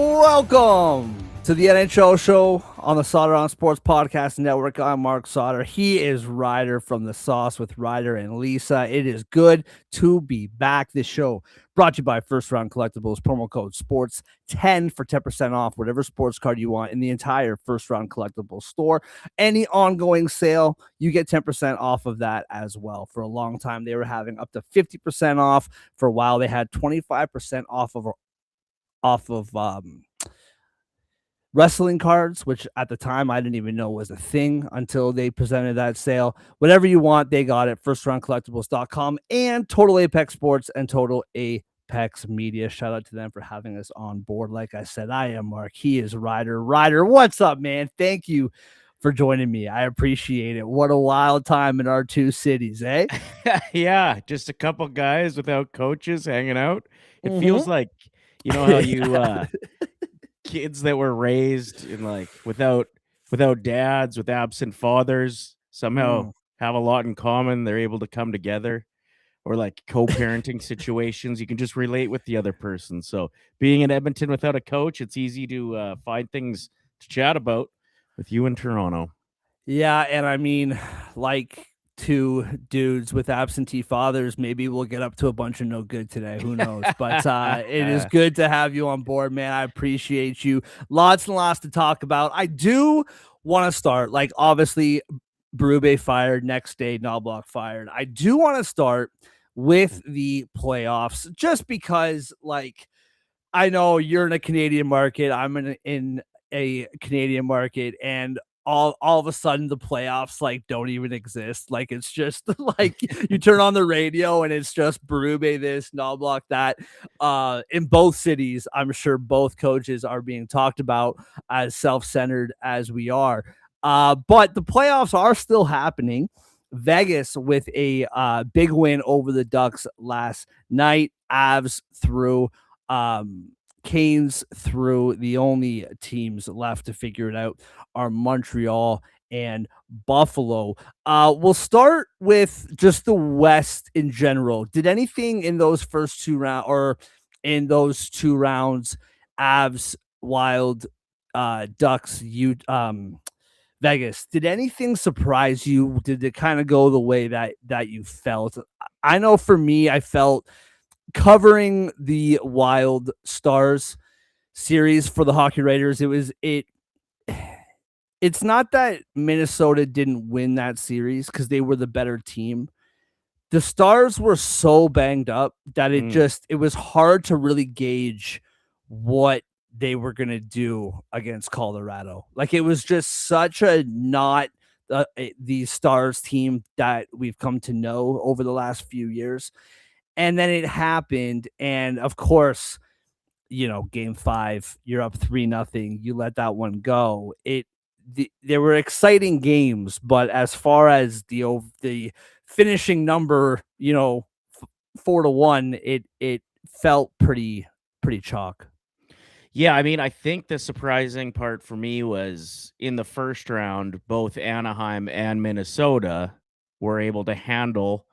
Welcome to the NHL show on the Sauter on Sports Podcast Network. I'm Marc Sauter. He is Ryder from the S.O.S with Ryder and Lisa. It is good to be back. This show brought to you by First Round Collectibles. Promo code SPORTS10 for 10% off whatever sports card you want in the entire First Round Collectibles store. Any ongoing sale, you get 10% off of that as well. For a long time, they were having up to 50% off. For a while, they had 25% off of wrestling cards, which at the time I didn't even know was a thing until they presented that sale. Whatever you want, they got it. FirstRoundCollectibles.com and Total Apex Sports and Total Apex Media. Shout out to them for having us on board. Like I said, I am Marc. He is Ryder. Ryder, what's up, man? Thank you for joining me. I appreciate it. What a wild time in our two cities, eh? Yeah, just a couple guys without coaches hanging out. It feels like, you know how you kids that were raised in like without dads, with absent fathers, somehow have a lot in common. They're able to come together, or like co-parenting situations. You can just relate with the other person. So being in Edmonton without a coach, it's easy to find things to chat about with you in Toronto. Yeah, and I mean, like two dudes with absentee fathers, maybe we'll get up to a bunch of no good today. Who knows? But it is good to have you on board, man. I appreciate you. Lots and lots to talk about. I do want to start, like, obviously, Berube fired, next day, Knoblauch fired. I do want to start with the playoffs just because, like, I know you're in a Canadian market. I'm in a Canadian market, and all of a sudden the playoffs like don't even exist. Like it's just like you turn on the radio and it's just Berube this, Knoblauch that. In both cities, I'm sure both coaches are being talked about as self-centered as we are. But the playoffs are still happening. Vegas with a big win over the Ducks last night. Avs through. Canes through. The only teams left to figure it out are Montreal and Buffalo. We'll start with just the West in general. Did anything in those first two rounds or in those two rounds, Avs, Wild, Ducks, Vegas, did anything surprise you? Did it kind of go the way that you felt? I know for me, I felt covering the Wild Stars series for the Hockey Writers. It's not that Minnesota didn't win that series because they were the better team. The Stars were so banged up that it was hard to really gauge what they were going to do against Colorado. Like it was just such a not the Stars team that we've come to know over the last few years. And then it happened. And of course, game 5, you're up 3-0. You let that one go. There were exciting games, but as far as the finishing number, 4-1, it felt pretty chalk. Yeah, I mean, I think the surprising part for me was in the first round, both Anaheim and Minnesota were able to handle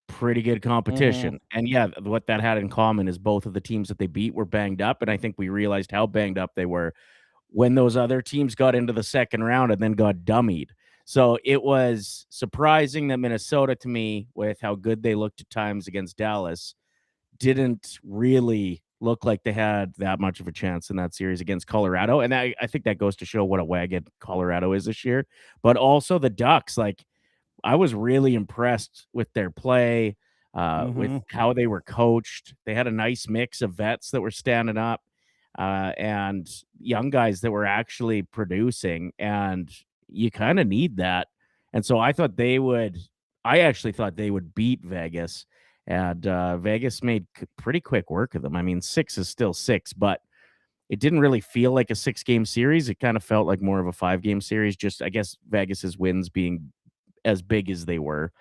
pretty good competition. And yeah, what that had in common is both of the teams that they beat were banged up. And I think we realized how banged up they were when those other teams got into the second round and then got dummied. So it was surprising that Minnesota, to me, with how good they looked at times against Dallas, didn't really look like they had that much of a chance in that series against Colorado. And I think that goes to show what a wagon Colorado is this year. But also the Ducks, like, I was really impressed with their play, with how they were coached. They had a nice mix of vets that were standing up and young guys that were actually producing, and you kind of need that. And so I actually thought they would beat Vegas, and Vegas made pretty quick work of them. I mean, 6 is still 6, but it didn't really feel like a 6-game series. It kind of felt like more of a 5-game series, just I guess Vegas's wins being as big as they were.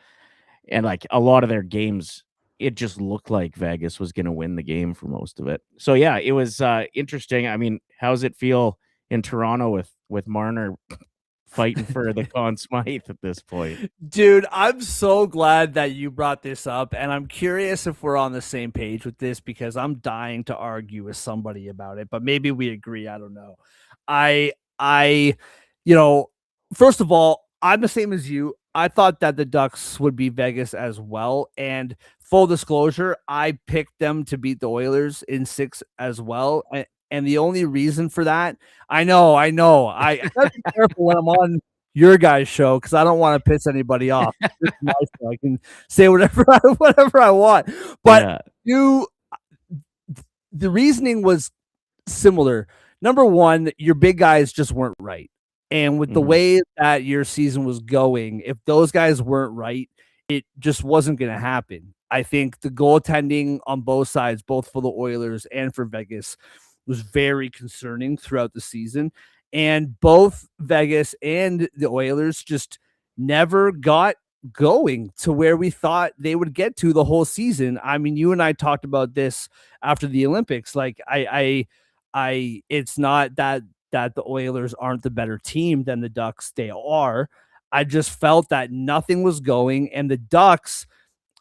And like a lot of their games, it just looked like Vegas was going to win the game for most of it. So yeah, it was interesting. I mean, how does it feel in Toronto with Marner fighting for the Conn Smythe at this point. Dude, I'm so glad that you brought this up, and I'm curious if we're on the same page with this because I'm dying to argue with somebody about it, but maybe we agree. I don't know. I, you know, first of all, I'm the same as you. I thought that the Ducks would be Vegas as well. And full disclosure, I picked them to beat the Oilers in 6 as well. And the only reason for that, I know. I gotta be careful when I'm on your guys' show because I don't want to piss anybody off. This is my show. I can say whatever I want. But Yeah. the reasoning was similar. Number one, your big guys just weren't right. And with the way that your season was going, if those guys weren't right, it just wasn't going to happen. I think the goaltending on both sides, both for the Oilers and for Vegas, was very concerning throughout the season. And both Vegas and the Oilers just never got going to where we thought they would get to the whole season. I mean, you and I talked about this after the Olympics. Like it's not that the Oilers aren't the better team than the Ducks. They are. I just felt that nothing was going, and the Ducks,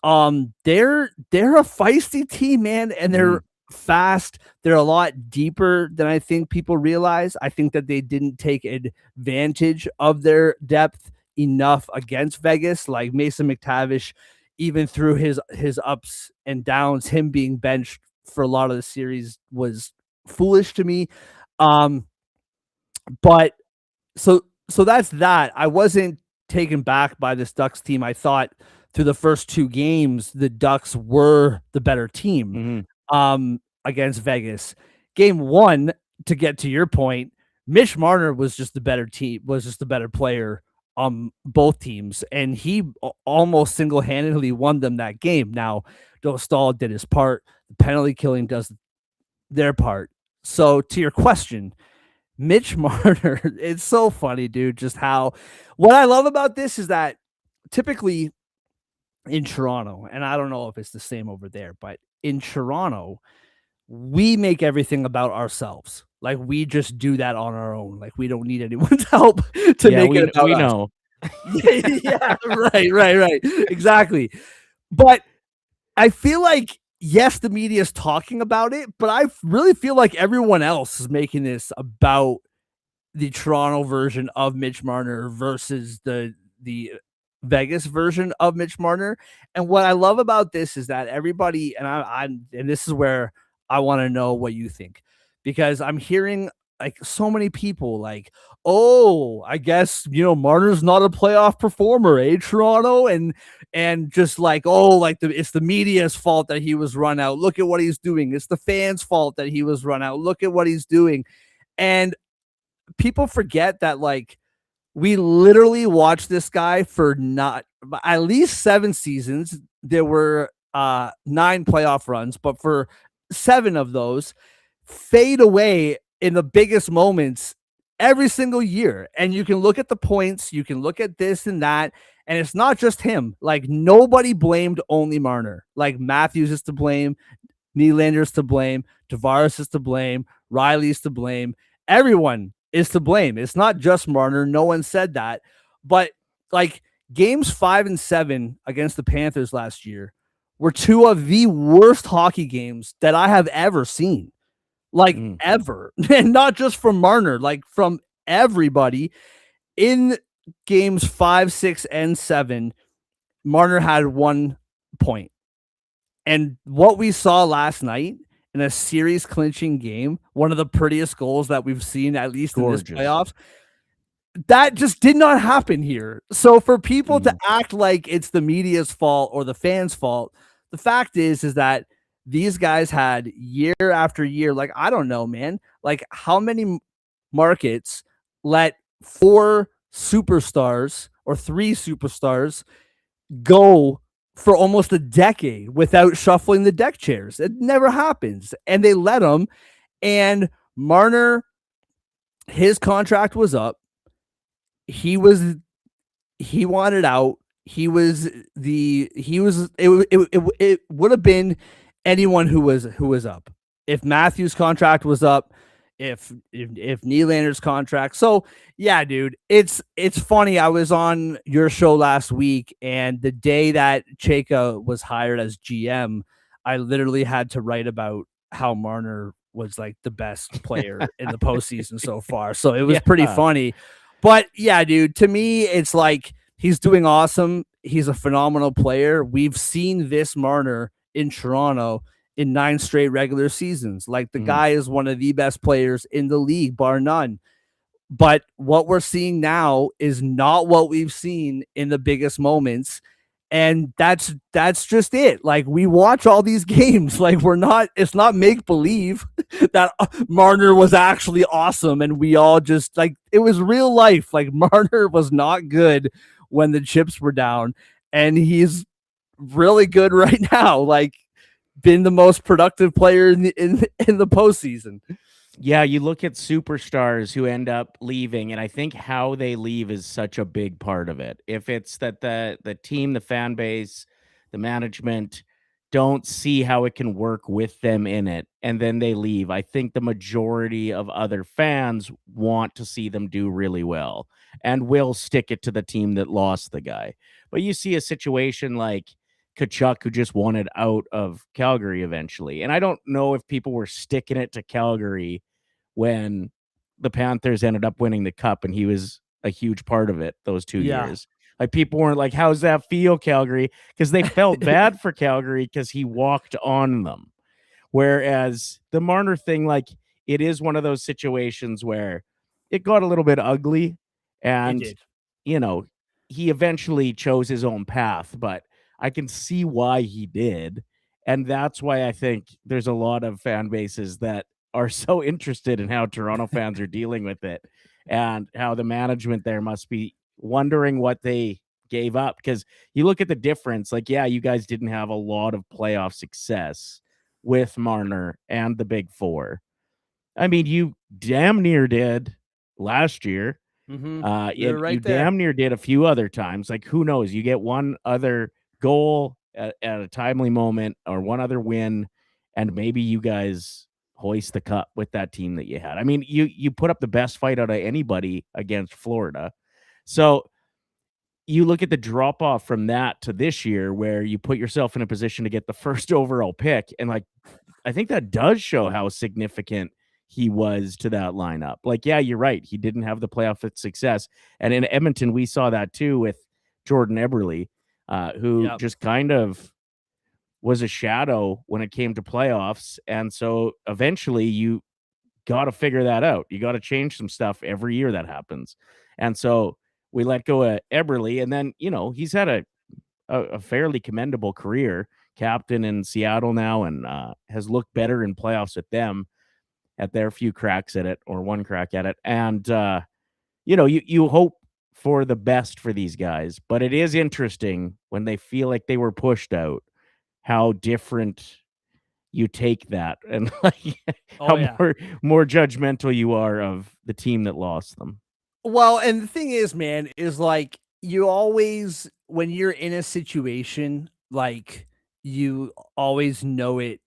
they're a feisty team, man, and they're fast. They're a lot deeper than I think people realize. I think that they didn't take advantage of their depth enough against Vegas. Like Mason McTavish, even through his ups and downs, him being benched for a lot of the series was foolish to me. But so that's that. I wasn't taken back by this Ducks team. I thought through the first 2 games, the Ducks were the better team against Vegas. Game 1, to get to your point, Mitch Marner was just the better team, was just the better player on both teams, and he almost single-handedly won them that game. Now, Dostal did his part. The penalty killing does their part. So to your question, Mitch Marner, it's so funny, dude, just how what I love about this is that typically in Toronto, and I don't know if it's the same over there, but in Toronto, we make everything about ourselves. Like we just do that on our own. Like we don't need anyone's help to make it about we us. know. Yeah, right. Exactly. But I feel like, yes, the media is talking about it, but I really feel like everyone else is making this about the Toronto version of Mitch Marner versus the Vegas version of Mitch Marner. And what I love about this is that everybody, and this is where I want to know what you think, because I'm hearing like so many people like, oh, I guess, Marner's not a playoff performer, Toronto? And just like, oh, like it's the media's fault that he was run out. Look at what he's doing. It's the fans' fault that he was run out. Look at what he's doing. And people forget that, like, we literally watched this guy for not at least 7 seasons. There were 9 playoff runs, but for 7 of those, fade away in the biggest moments every single year. And you can look at the points, you can look at this and that, and it's not just him. Like, nobody blamed only Marner. Like, Matthews is to blame, Nylander's to blame, Tavares is to blame, Riley's to blame. Everyone is to blame. It's not just Marner. No one said that. But like games 5 and 7 against the Panthers last year were 2 of the worst hockey games that I have ever seen. Like ever. And not just from Marner, like from everybody. In games 5, 6, and 7, Marner had 1 point. And what we saw last night in a series clinching game, one of the prettiest goals that we've seen, at least in this playoffs, that just did not happen here. So for people to act like it's the media's fault or the fans' fault, the fact is that these guys had year after year, like, I don't know, man, like how many markets let 4 superstars or 3 superstars go for almost a decade without shuffling the deck chairs. It never happens. And they let him. And Marner, his contract was up. He wanted out. It would have been anyone who was up. If Matthews' contract was up, if Nylander's contract. So yeah, dude, it's funny. I was on your show last week, and the day that Chayka was hired as GM, I literally had to write about how Marner was like the best player in the postseason so far. So it was pretty Yeah. funny. But yeah, dude, to me, it's like he's doing awesome. He's a phenomenal player. We've seen this Marner in Toronto in 9 straight regular seasons. Like, the guy is one of the best players in the league, bar none. But what we're seeing now is not what we've seen in the biggest moments. And that's just it. Like, we watch all these games. Like, it's not make believe that Marner was actually awesome. And we all just, like, it was real life. Like, Marner was not good when the chips were down. And he's really good right now. Like, been the most productive player in the postseason. Yeah, you look at superstars who end up leaving, and I think how they leave is such a big part of it. If it's that the team, the fan base, the management don't see how it can work with them in it, and then they leave, I think the majority of other fans want to see them do really well and will stick it to the team that lost the guy. But you see a situation like Kachuk, who just wanted out of Calgary eventually. And I don't know if people were sticking it to Calgary when the Panthers ended up winning the cup and he was a huge part of it those 2 years. Like, people weren't like, how's that feel, Calgary? Because they felt bad for Calgary because he walked on them. Whereas the Marner thing, like, it is one of those situations where it got a little bit ugly, and, you know, he eventually chose his own path, but I can see why he did. And that's why I think there's a lot of fan bases that are so interested in how Toronto fans are dealing with it and how the management there must be wondering what they gave up. Because you look at the difference, like, yeah, you guys didn't have a lot of playoff success with Marner and the Big Four. I mean, you damn near did last year. You damn near did a few other times. Like, who knows? You get one other goal at a timely moment or one other win, and maybe you guys hoist the cup with that team that you had. I mean, you put up the best fight out of anybody against Florida. So you look at the drop off from that to this year where you put yourself in a position to get the first overall pick. And, like, I think that does show how significant he was to that lineup. Like, yeah, you're right. He didn't have the playoff success. And in Edmonton, we saw that too with Jordan Eberle, who just kind of was a shadow when it came to playoffs. And so eventually you got to figure that out. You got to change some stuff every year that happens. And so we let go of Eberle, and then, he's had a fairly commendable career, captain in Seattle now, and has looked better in playoffs with them at their few cracks at it, or one crack at it. And, you hope for the best for these guys, but it is interesting when they feel like they were pushed out, how different you take that, and more judgmental you are of the team that lost them. Well, and the thing is, man, is like, you always, when you're in a situation, like, you always know it,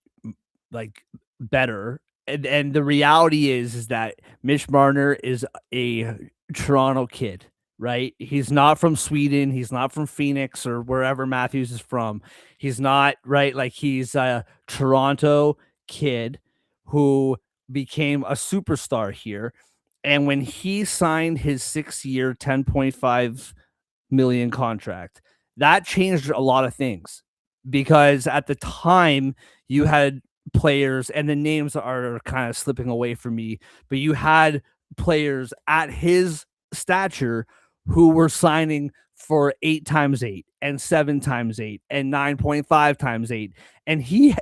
like, better. And the reality is that Mitch Marner is a Toronto kid, right? He's not from Sweden. He's not from Phoenix or wherever Matthews is from. He's not, right? Like, he's a Toronto kid who became a superstar here. And when he signed his 6-year, $10.5 million contract, that changed a lot of things, because at the time you had players, and the names are kind of slipping away from me, but you had players at his stature who were signing for 8 times 8 and 7 times 8 and 9.5 times 8. And he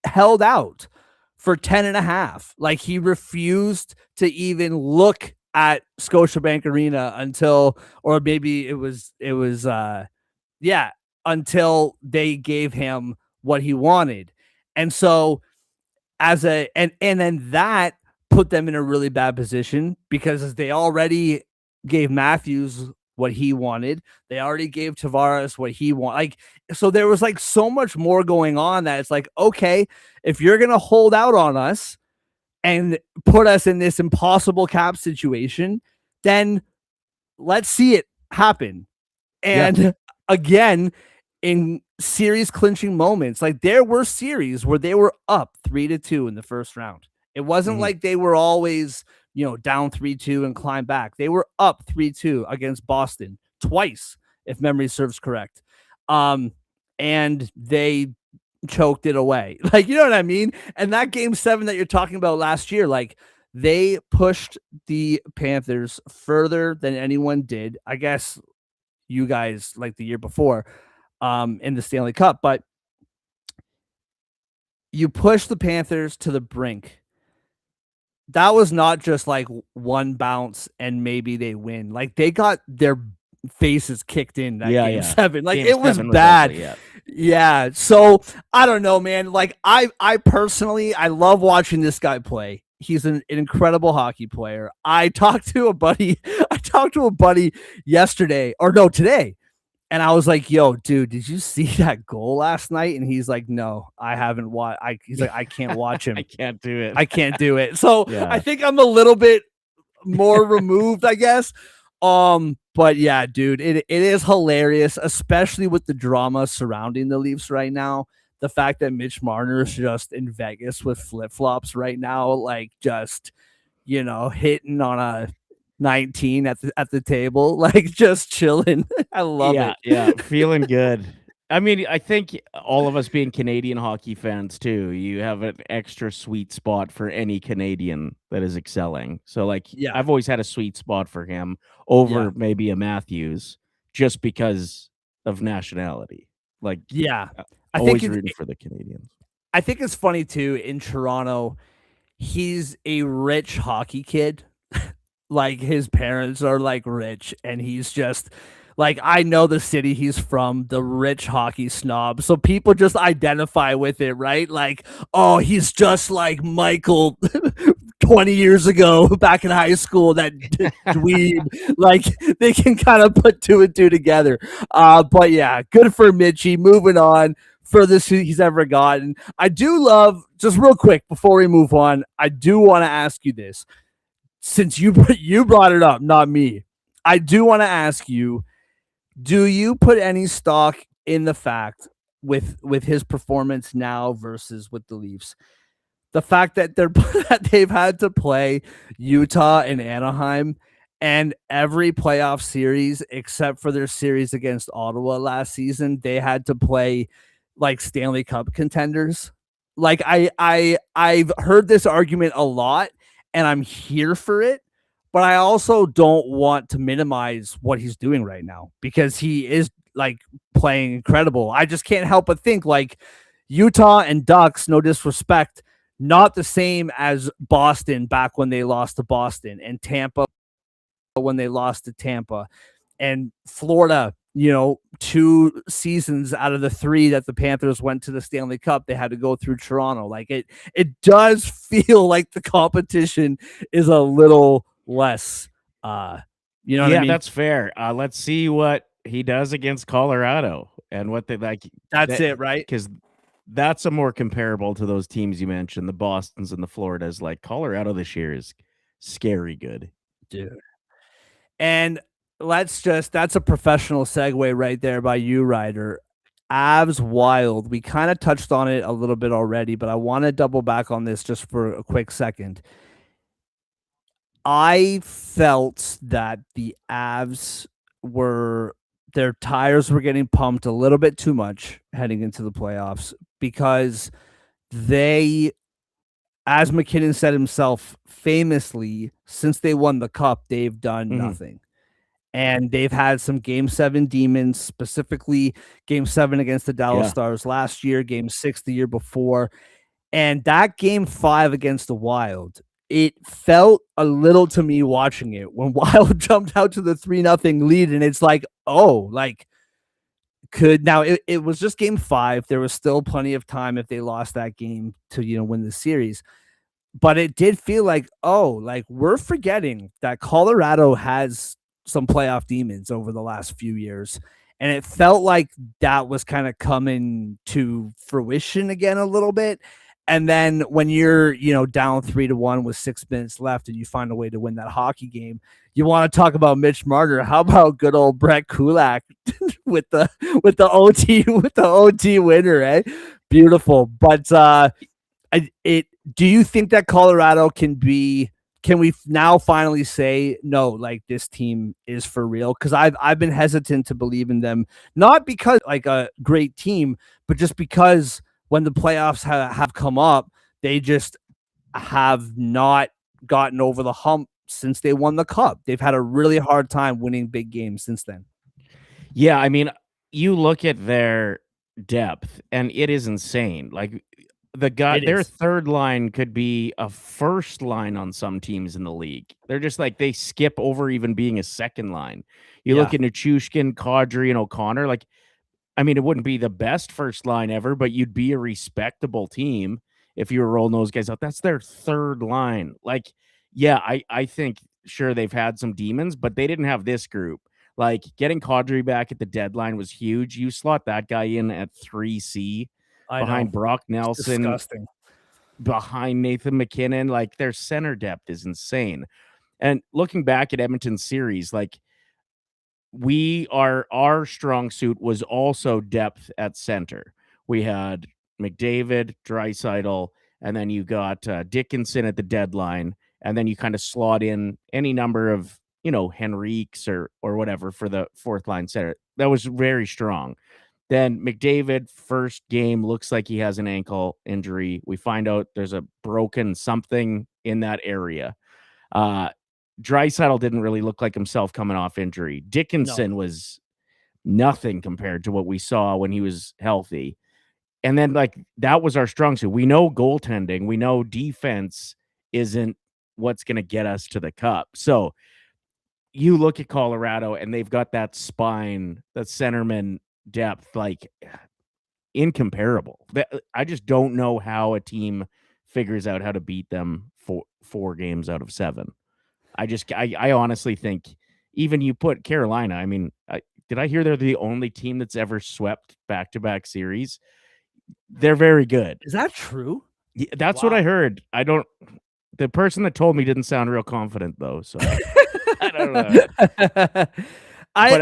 held out for 10.5. Like, he refused to even look at Scotiabank Arena until, or maybe it was until they gave him what he wanted. And so and then that put them in a really bad position, because they already gave Matthews what he wanted. They already gave Tavares what he wanted. Like, so there was like so much more going on that it's like, okay, if you're going to hold out on us, and put us in this impossible cap situation, then let's see it happen. And again, in series clinching moments, like there were series where they were up 3-2 in the first round. It wasn't like they were always, down 3-2 and climb back. They were up 3-2 against Boston twice, if memory serves correct. And they choked it away. Like, you know what I mean? And that game 7 that you're talking about last year, like they pushed the Panthers further than anyone did. I guess you guys like the year before in the Stanley Cup, but you push the Panthers to the brink. That was not just like one bounce and maybe they win. Like they got their faces kicked in that game 7. Like it was bad. Yeah. So I don't know, man. Like I personally, I love watching this guy play. He's an incredible hockey player. I talked to a buddy yesterday, or no, today. And I was like, yo, dude, did you see that goal last night? And he's like, no, I haven't watched. He's like, I can't watch him. I can't do it. I can't do it. So I think I'm a little bit more removed, I guess. But yeah, dude, it is hilarious, especially with the drama surrounding the Leafs right now. The fact that Mitch Marner is just in Vegas with flip-flops right now, like just, hitting on a 19 at the table, like just chilling. I love it. Yeah, feeling good. I mean, I think all of us being Canadian hockey fans too, you have an extra sweet spot for any Canadian that is excelling. So like, I've always had a sweet spot for him over maybe a Matthews just because of nationality. Like, I always think rooting for the Canadians. I think it's funny too, in Toronto, he's a rich hockey kid. Like his parents are like rich, and he's just like, I know the city he's from, the rich hockey snob. So people just identify with it, right? Like, oh, he's just like Michael 20 years ago back in high school, that dweeb. Like they can kind of put 2 and 2 together. But yeah, good for Mitchie. Moving on, furthest he's ever gotten. I do love, just real quick before we move on, I do want to ask you this. Since you brought it up, not me, I do want to ask you, do you put any stock in the fact with his performance now versus with the Leafs, the fact that they've had to play Utah and Anaheim, and every playoff series except for their series against Ottawa last season, they had to play like Stanley Cup contenders? Like I've heard this argument a lot, and I'm here for it, but I also don't want to minimize what he's doing right now because he is like playing incredible. I just can't help but think like Utah and Ducks, no disrespect, not the same as Boston back when they lost to Boston, and Tampa when they lost to Tampa, and Florida, 2 seasons out of the 3 that the Panthers went to the Stanley Cup, they had to go through Toronto. Like it does feel like the competition is a little less, what I mean? That's fair. Let's see what he does against Colorado and what they like. That's it, right? Because that's a more comparable to those teams you mentioned, the Bostons and the Floridas. Like Colorado this year is scary good, dude. And that's a professional segue right there by you, Ryder. Avs Wild. We kind of touched on it a little bit already, but I want to double back on this just for a quick second. I felt that the Avs their tires were getting pumped a little bit too much heading into the playoffs because they, as McKinnon said himself famously, since they won the cup, they've done nothing. And they've had some Game 7 demons, specifically Game 7 against the Dallas Stars last year, Game 6 the year before. And that Game 5 against the Wild, it felt a little to me watching it when Wild jumped out to the 3-0 lead. And it's like, oh, like, it was just Game 5. There was still plenty of time if they lost that game to, win the series. But it did feel like, oh, like we're forgetting that Colorado has some playoff demons over the last few years. And it felt like that was kind of coming to fruition again a little bit. And then when you're, down 3-1 with 6 minutes left and you find a way to win that hockey game, you want to talk about Mitch Marner. How about good old Brett Kulak with the OT winner, eh? Beautiful. But do you think that Colorado can we now finally say no, like this team is for real? Because I've been hesitant to believe in them, not because like a great team, but just because when the playoffs have come up, they just have not gotten over the hump since they won the cup. They've had a really hard time winning big games since then. Yeah, I mean, you look at their depth and it is insane. Like their third line could be a first line on some teams in the league. They're just like they skip over even being a second line. You look at Nichushkin, Kadri, and O'Connor, like I mean, it wouldn't be the best first line ever, but you'd be a respectable team if you were rolling those guys out. That's their third line. Like, yeah, I think sure they've had some demons, but they didn't have this group. Like getting Kadri back at the deadline was huge. You slot that guy in at 3C behind Brock Nelson, disgusting. Behind Nathan McKinnon. Like their center depth is insane. And looking back at Edmonton's series, like our strong suit was also depth at center. We had McDavid, Draisaitl, and then you got Dickinson at the deadline, and then you kind of slot in any number of Henriques or whatever for the fourth line center. That was very strong. Then McDavid, first game, looks like he has an ankle injury. We find out there's a broken something in that area. Draisaitl didn't really look like himself coming off injury. Dickinson was nothing compared to what we saw when he was healthy. And then, like, that was our strong suit. We know goaltending. We know defense isn't what's going to get us to the cup. So you look at Colorado, and they've got that spine, that centerman depth, like, incomparable. I just don't know how a team figures out how to beat them for 4 games out of 7. I honestly think even you put Carolina, I mean, did I hear they're the only team that's ever swept back-to-back series? They're very good. Is that true? Yeah, that's what I heard. The person that told me didn't sound real confident though, so I don't know. I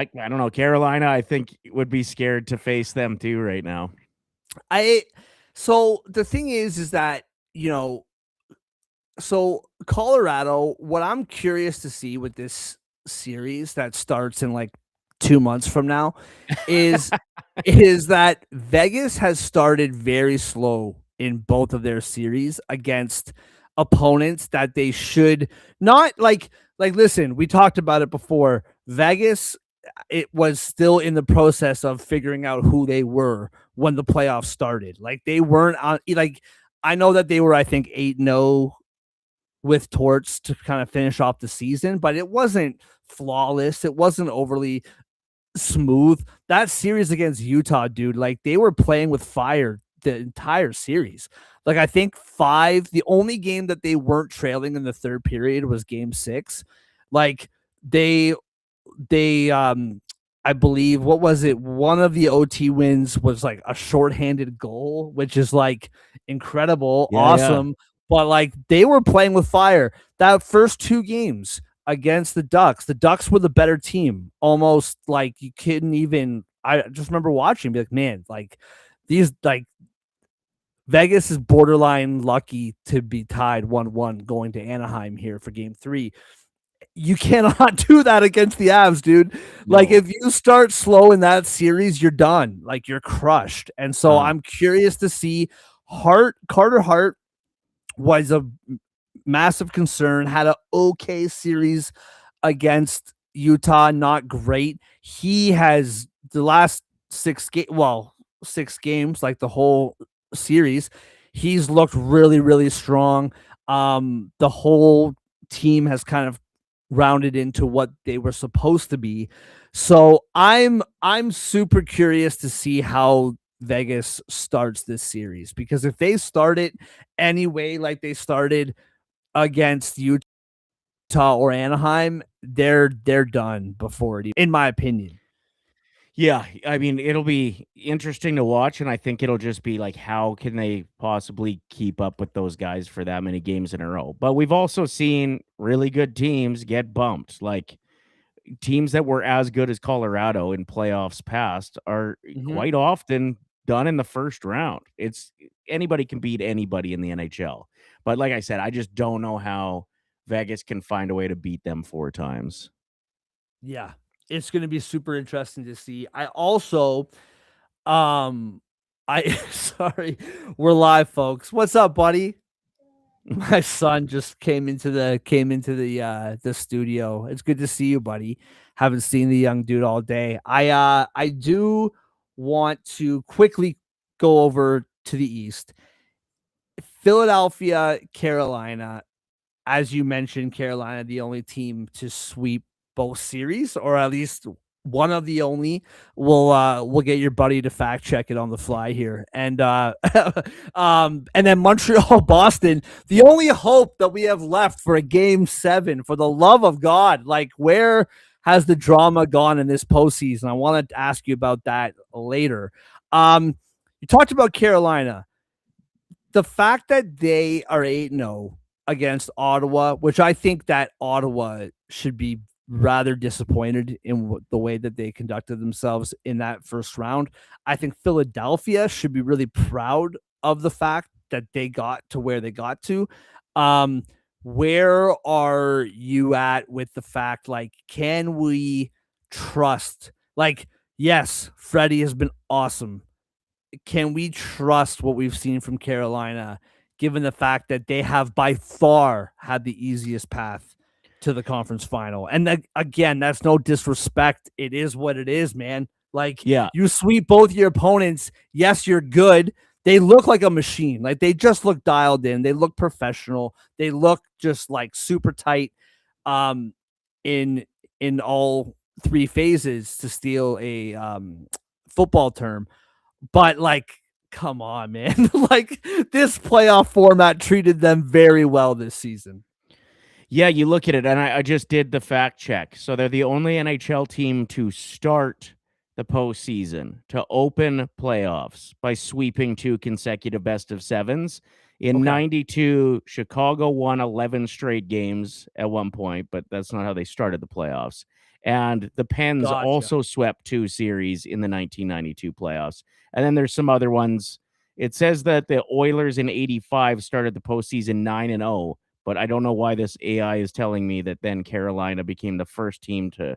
don't know. Carolina, I think would be scared to face them too right now. So the thing is that, so Colorado, what I'm curious to see with this series that starts in like 2 months from now is that Vegas has started very slow in both of their series against opponents that they should not like listen, we talked about it before. Vegas, it was still in the process of figuring out who they were when the playoffs started. Like they weren't on, like I know that they were, I think, 8-0 with Torts to kind of finish off the season, but it wasn't flawless. It wasn't overly smooth. That series against Utah, dude, like they were playing with fire the entire series. Like I think the only game that they weren't trailing in the third period was game 6. Like they I believe, what was it? One of the OT wins was like a shorthanded goal, which is like incredible, awesome. Yeah. But like they were playing with fire. That first 2 games against the Ducks were the better team. Almost like you couldn't even. I just remember watching, be like, man, like these, like Vegas is borderline lucky to be tied 1-1 going to Anaheim here for game 3. You cannot do that against the Avs, dude. No. Like if you start slow in that series, you're done. Like you're crushed. And so I'm curious to see Carter Hart was a massive concern, had an okay series against Utah, not great. He has the last 6 games, like the whole series, he's looked really, really strong. The whole team has kind of rounded into what they were supposed to be. So I'm super curious to see how Vegas starts this series, because if they start it anyway like they started against Utah or Anaheim, they're done before it, in my opinion. Yeah, I mean, it'll be interesting to watch, and I think it'll just be like, how can they possibly keep up with those guys for that many games in a row? But we've also seen really good teams get bumped. Like teams that were as good as Colorado in playoffs past are Mhm. quite often done in the first round. It's anybody can beat anybody in the NHL. But like I said, I just don't know how Vegas can find a way to beat them 4 times. Yeah. It's gonna be super interesting to see. I also, I sorry, we're live, folks. What's up, buddy? My son just came into the studio. It's good to see you, buddy. Haven't seen the young dude all day. I do want to quickly go over to the East. Philadelphia, Carolina. As you mentioned, Carolina, the only team to sweep both series, or at least one of the only. We'll get your buddy to fact check it on the fly here. And then Montreal, Boston, the only hope that we have left for a game 7, for the love of God. Like, where has the drama gone in this postseason? I want to ask you about that later. You talked about Carolina, the fact that they are 8-0 against Ottawa, which I think that Ottawa should be rather disappointed in the way that they conducted themselves in that first round. I think Philadelphia should be really proud of the fact that they got to where they got to. Um, where are you at with the fact, like, can we trust? Like, yes, Freddie has been awesome. Can we trust what we've seen from Carolina, given the fact that they have by far had the easiest path to the conference final? And again, that's no disrespect. It is what it is, man. Like, Yeah. you sweep both your opponents. Yes, you're good. They look like a machine. Like, they just look dialed in. They look professional. They look just like super tight. Um, in all three phases, to steal a football term. But, like, come on, man. Like, this playoff format treated them very well this season. Yeah, you look at it, and I just did the fact check. So they're the only NHL team to start the postseason, to open playoffs by sweeping 2 consecutive best of sevens. In Okay. 92, Chicago won 11 straight games at one point, but that's not how they started the playoffs. And the Pens Gotcha. also swept 2 series in the 1992 playoffs. And then there's some other ones. It says that the Oilers in 85 started the postseason 9-0, but I don't know why this AI is telling me that then Carolina became the first team to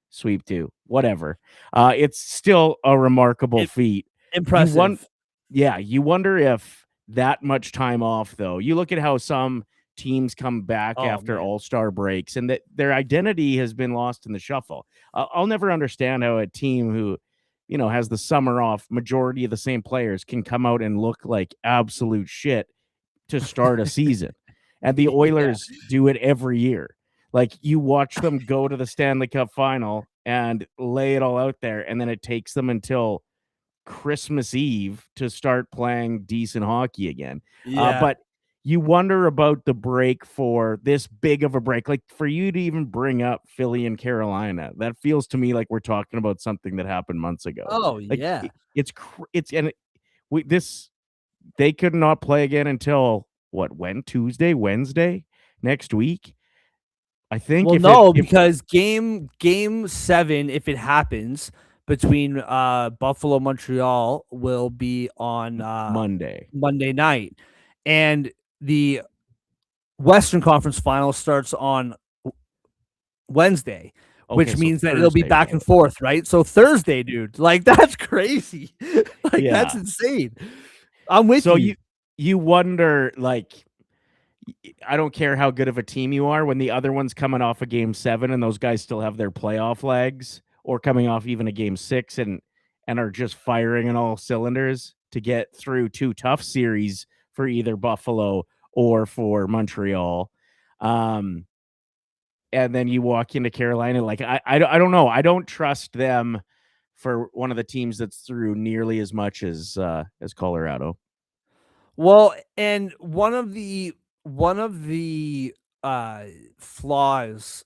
sweep two. Whatever. It's still a remarkable It feat. You want, impressive. yeah, you wonder if that much time off, though. You look at how some teams come back Oh, after man. all-star breaks and that their identity has been lost in the shuffle. I'll never understand how a team who, has the summer off, majority of the same players can come out and look like absolute shit to start a season. And the Yeah. Oilers do it every year. Like you watch them go to the Stanley Cup final and lay it all out there, and then it takes them until Christmas Eve to start playing decent hockey again. Yeah. But you wonder about the break for this big of a break. Like for you to even bring up Philly and Carolina, that feels to me like we're talking about something that happened months ago. Oh, Like yeah. it's and we this they could not play again until what? When? Tuesday, Wednesday next week? I think Well, if it no, if because game 7, if it happens, between Buffalo, Montreal, will be on Monday. Monday night. And the Western Conference Final starts on Wednesday, Okay, which so means that it'll be Thursday back and probably. forth, right? So Thursday, dude, like, that's crazy. Like, that's Yeah. insane. I'm with So you. you wonder like I don't care how good of a team you are when the other one's coming off a game 7 and those guys still have their playoff legs or coming off even a game 6 and are just firing on all cylinders to get through 2 tough series for either Buffalo or for Montreal. Um, and then you walk into Carolina, like I don't know. I don't trust them for one of the teams that's through nearly as much as Colorado. Well, and one of the flaws,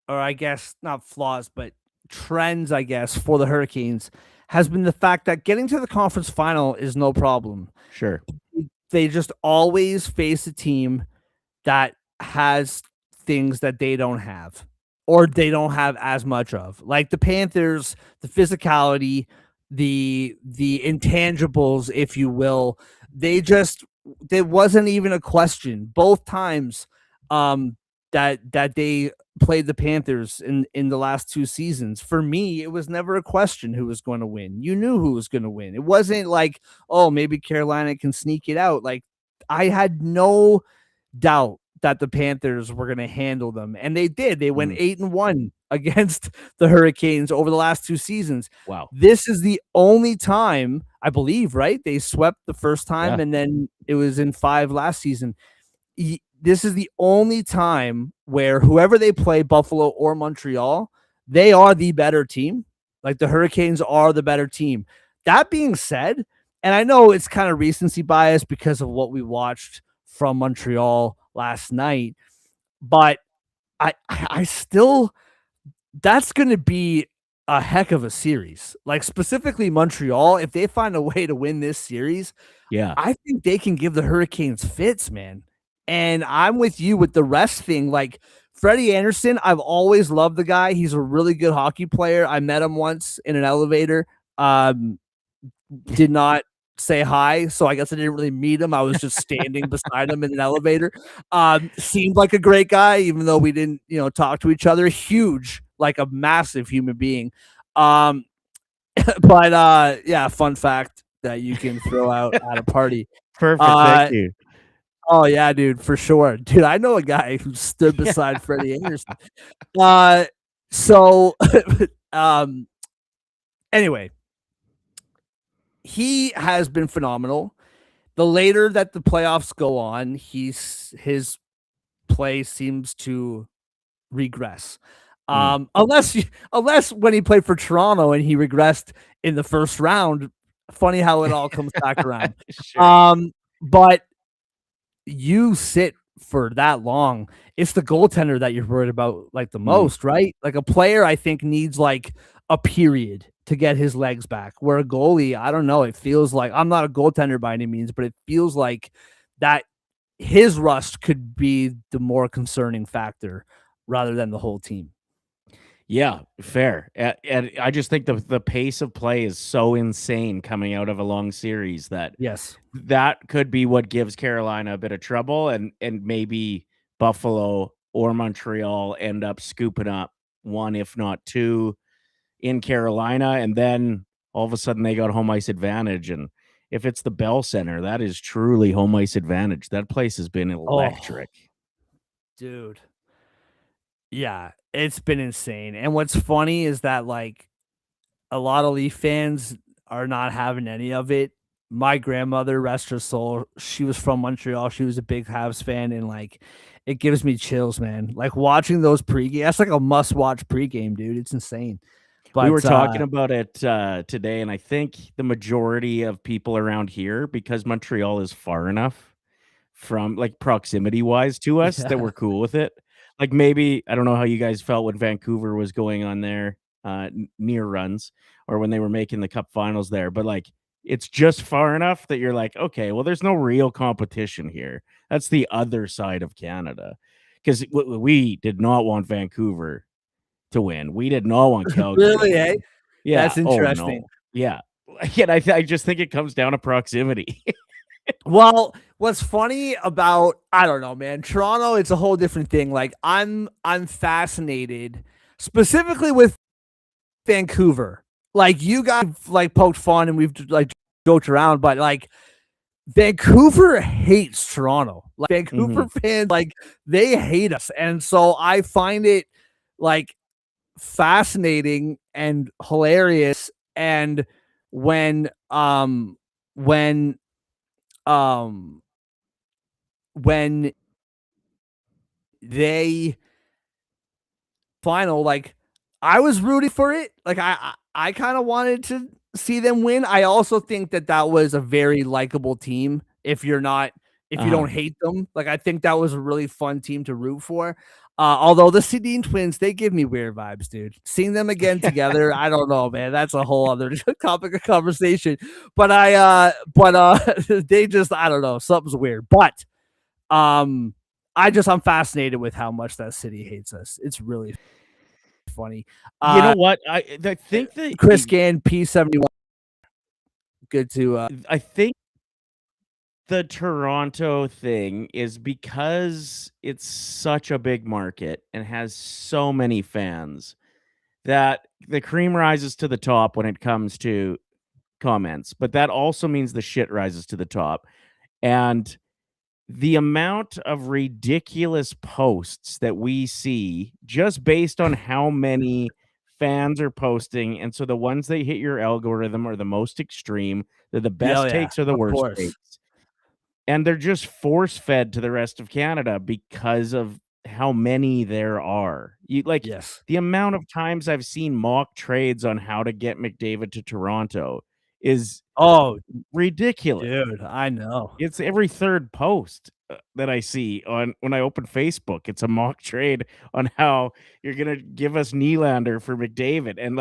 or I guess not flaws, but trends, I guess, for the Hurricanes has been the fact that getting to the conference final is no problem. Sure. They just always face a team that has things that they don't have or they don't have as much of. Like the Panthers, the physicality, the intangibles, if you will. There wasn't even a question both times that they played the Panthers in the last 2 seasons. For me, it was never a question who was going to win. You knew who was going to win. It wasn't like, oh, maybe Carolina can sneak it out. Like I had no doubt that the Panthers were going to handle them, and they did. They went 8-1 against the Hurricanes over the last 2 seasons. Wow. This is the only time, I believe, right? They swept the first time, Yeah. and then it was in 5 last season. This is the only time where whoever they play, Buffalo or Montreal, they are the better team. Like the Hurricanes are the better team. That being said, and I know it's kind of recency bias because of what we watched from Montreal last night, but I still, that's going to be a heck of a series. Like specifically Montreal, if they find a way to win this series, Yeah. I think they can give the Hurricanes fits, man. And I'm with you with the rest thing. Like Freddie Anderson, I've always loved the guy. He's a really good hockey player. I met him once in an elevator. Did not say hi, so I guess I didn't really meet him. I was just standing beside him in an elevator. Seemed like a great guy, even though we didn't, talk to each other. Huge, like a massive human being. But yeah, fun fact that you can throw out at a party. Perfect. Thank you. Oh yeah, dude, for sure. Dude, I know a guy who stood beside Freddie Anderson. So anyway, he has been phenomenal. The later that the playoffs go on, his play seems to regress. Unless when he played for Toronto and he regressed in the first round. Funny how it all comes back around. Sure. But you sit for that long, it's the goaltender that you're worried about like the most, right? Like a player, I think, needs like a period to get his legs back. Where a goalie, I don't know, it feels like, I'm not a goaltender by any means, but it feels like that his rust could be the more concerning factor rather than the whole team. Yeah, fair. And I just think the pace of play is so insane coming out of a long series that Yes. that could be what gives Carolina a bit of trouble, and maybe Buffalo or Montreal end up scooping up 1, if not 2, in Carolina, and then all of a sudden they got home ice advantage. And if it's the Bell Center, that is truly home ice advantage. That place has been electric. Dude. Yeah, it's been insane. And what's funny is that like a lot of Leaf fans are not having any of it. My grandmother, rest her soul, she was from Montreal. She was a big Habs fan, and like it gives me chills, man. Like watching those pregame, that's like a must-watch pregame, dude. It's insane. But we were talking about it today, and I think the majority of people around here, because Montreal is far enough from like proximity wise to us, that we're cool with it. Like maybe, I don't know how you guys felt when Vancouver was going on their near runs or when they were making the cup finals there, but like it's just far enough that you're like, okay, well, there's no real competition here. That's the other side of Canada, because we did not want Vancouver to win. We did not want Calgary. Really, eh? Yeah. That's interesting. Oh, no. Yeah. Again, I just think it comes down to proximity. Well, what's funny about, I don't know, man, Toronto, it's a whole different thing. Like I'm fascinated specifically with Vancouver. Like you guys like poked fun and we've like joked around, but like Vancouver hates Toronto. Like Vancouver fans, like they hate us. And so I find it like fascinating and hilarious. And when they final, like I was rooting for it. Like I kind of wanted to see them win. I also think that was a very likable team. If you're not if you don't hate them. Like, I think that was a really fun team to root for. Although the Sedin twins, they give me weird vibes, dude. Seeing them again together, I don't know, man. That's a whole other topic of conversation. But they just, I don't know, something's weird. But I'm fascinated with how much that city hates us. It's really funny. You know what? I think that Chris Gann, P71. Good to I think the Toronto thing is because it's such a big market and has so many fans that the cream rises to the top when it comes to comments, but that also means the shit rises to the top. And the amount of ridiculous posts that we see just based on how many fans are posting, and so the ones that hit your algorithm are the most extreme, they're the best takes or the worst takes. And they're just force-fed to the rest of Canada because of how many there are. The amount of times I've seen mock trades on how to get McDavid to Toronto is ridiculous. Dude, I know. It's every third post that I see when I open Facebook. It's a mock trade on how you're gonna give us Nylander for McDavid, and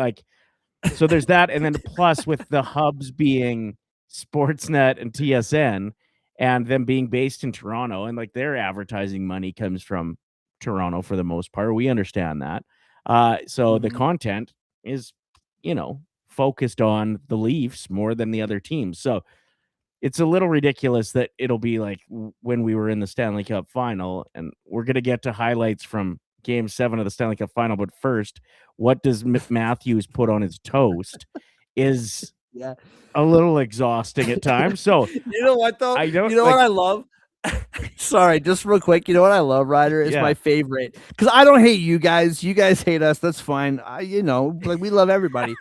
so there's that, and then plus with the hubs being Sportsnet and TSN, and them being based in Toronto, and their advertising money comes from Toronto for the most part. We understand that. So the content is, focused on the Leafs more than the other teams. So it's a little ridiculous that it'll be like when we were in the Stanley Cup final, and we're going to get to highlights from Game 7 of the Stanley Cup final. But first, what does Matthews put on his toast is a little exhausting at times. So you know what, though? What I love? Sorry, just real quick. You know what I love, Ryder? It's my favorite. Because I don't hate you guys. You guys hate us. That's fine. We love everybody.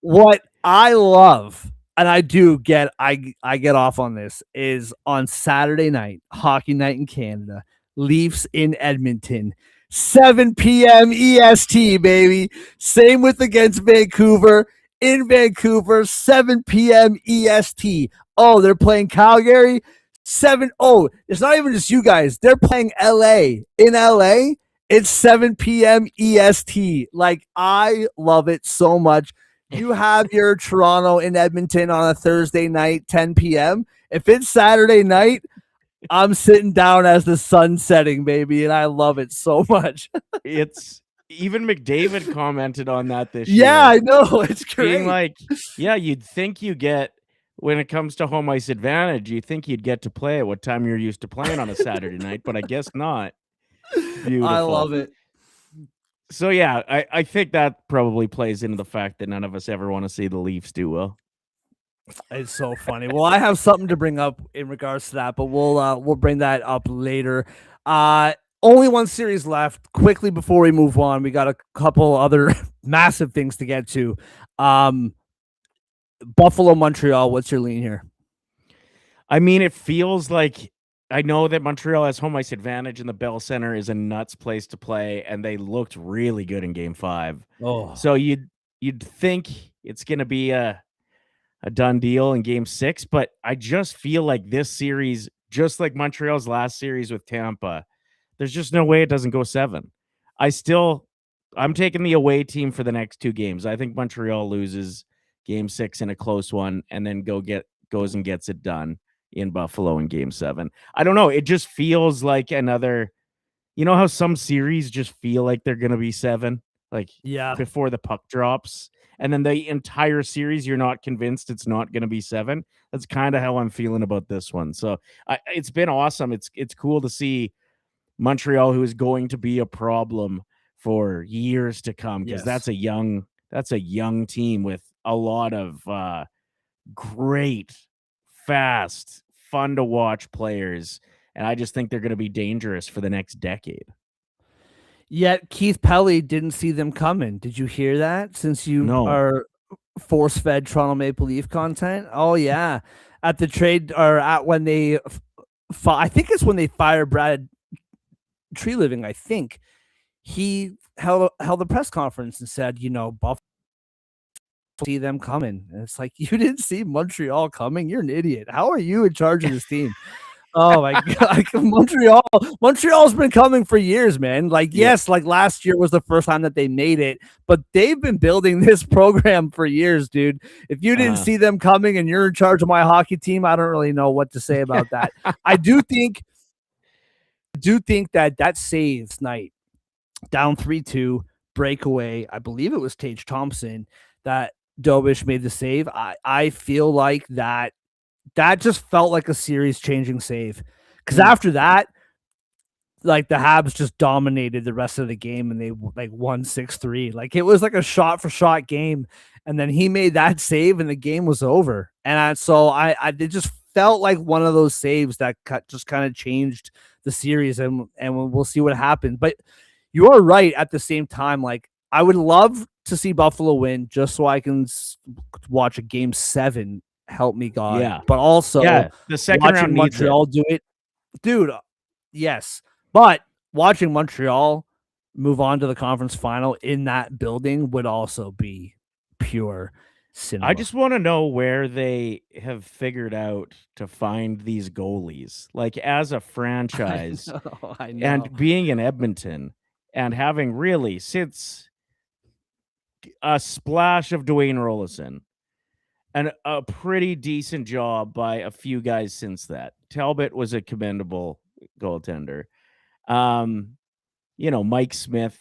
What I love, and I get off on this, is on Saturday night, hockey night in Canada, Leafs in Edmonton, 7 p.m. EST, baby. Same with against Vancouver. In Vancouver, 7 p.m. EST. Oh, they're playing Calgary. It's not even just you guys. They're playing LA. In LA, it's 7 p.m. EST. I love it so much. You have your Toronto in Edmonton on a Thursday night, 10 p.m. If it's Saturday night, I'm sitting down as the sun's setting, baby, and I love it so much. It's even McDavid commented on that this year. Yeah, I know. It's great. Being you'd think you get, when it comes to home ice advantage, you think you'd get to play at what time you're used to playing on a Saturday night, but I guess not. Beautiful. I love it. So, yeah, I think that probably plays into the fact that none of us ever want to see the Leafs do well. It's so funny. Well, I have something to bring up in regards to that, but we'll bring that up later. Only one series left. Quickly before we move on, we got a couple other massive things to get to. Buffalo, Montreal, what's your lean here? I mean, it feels like, I know that Montreal has home ice advantage, and the Bell Center is a nuts place to play, and they looked really good in Game 5. So you'd think it's going to be a done deal in Game 6, but I just feel like this series, just like Montreal's last series with Tampa, there's just no way it doesn't go 7. I'm taking the away team for the next 2 games. I think Montreal loses Game 6 in a close one, and then goes and gets it done in Buffalo in Game 7. I don't know. It just feels like another, how some series just feel like they're going to be 7, before the puck drops. And then the entire series, you're not convinced it's not going to be 7. That's kind of how I'm feeling about this one. So it's been awesome. It's cool to see Montreal, who is going to be a problem for years to come, because that's a young team with a lot of great, fast, fun to watch players, and I just think they're going to be dangerous for the next decade. Yet Keith Pelly didn't see them coming. Did you hear that? Since you are force-fed Toronto Maple Leaf content? Oh yeah, at the trade, or at when they, I think it's when they fired Brad Treliving. I think he held a press conference and said, Buffalo see them coming, and it's like, you didn't see Montreal coming. You're an idiot. How are you in charge of this team? Oh my god, like Montreal's been coming for years, man. Like, Yeah. yes, like last year was the first time that they made it, but they've been building this program for years, dude. If you didn't see them coming and you're in charge of my hockey team, I don't really know what to say about that. I do think that saves night, down 3-2, breakaway. I believe it was Tage Thompson that Dobish made the save. I feel like that just felt like a series changing save. Because after that, like the Habs just dominated the rest of the game and they like won 6-3. Like it was like a shot for shot game. And then he made that save and the game was over. And so it just felt like one of those saves that just kind of changed the series, and we'll see what happens. But you are right at the same time. Like I would love to see Buffalo win just so I can watch a game 7. Help me God. Yeah. But also the second round Montreal do it. Dude, yes. But watching Montreal move on to the conference final in that building would also be pure cinema. I just want to know where they have figured out to find these goalies. Like as a franchise, I know. and being in Edmonton and having really, since a splash of Dwayne Rollison, and a pretty decent job by a few guys since that. Talbot was a commendable goaltender. Mike Smith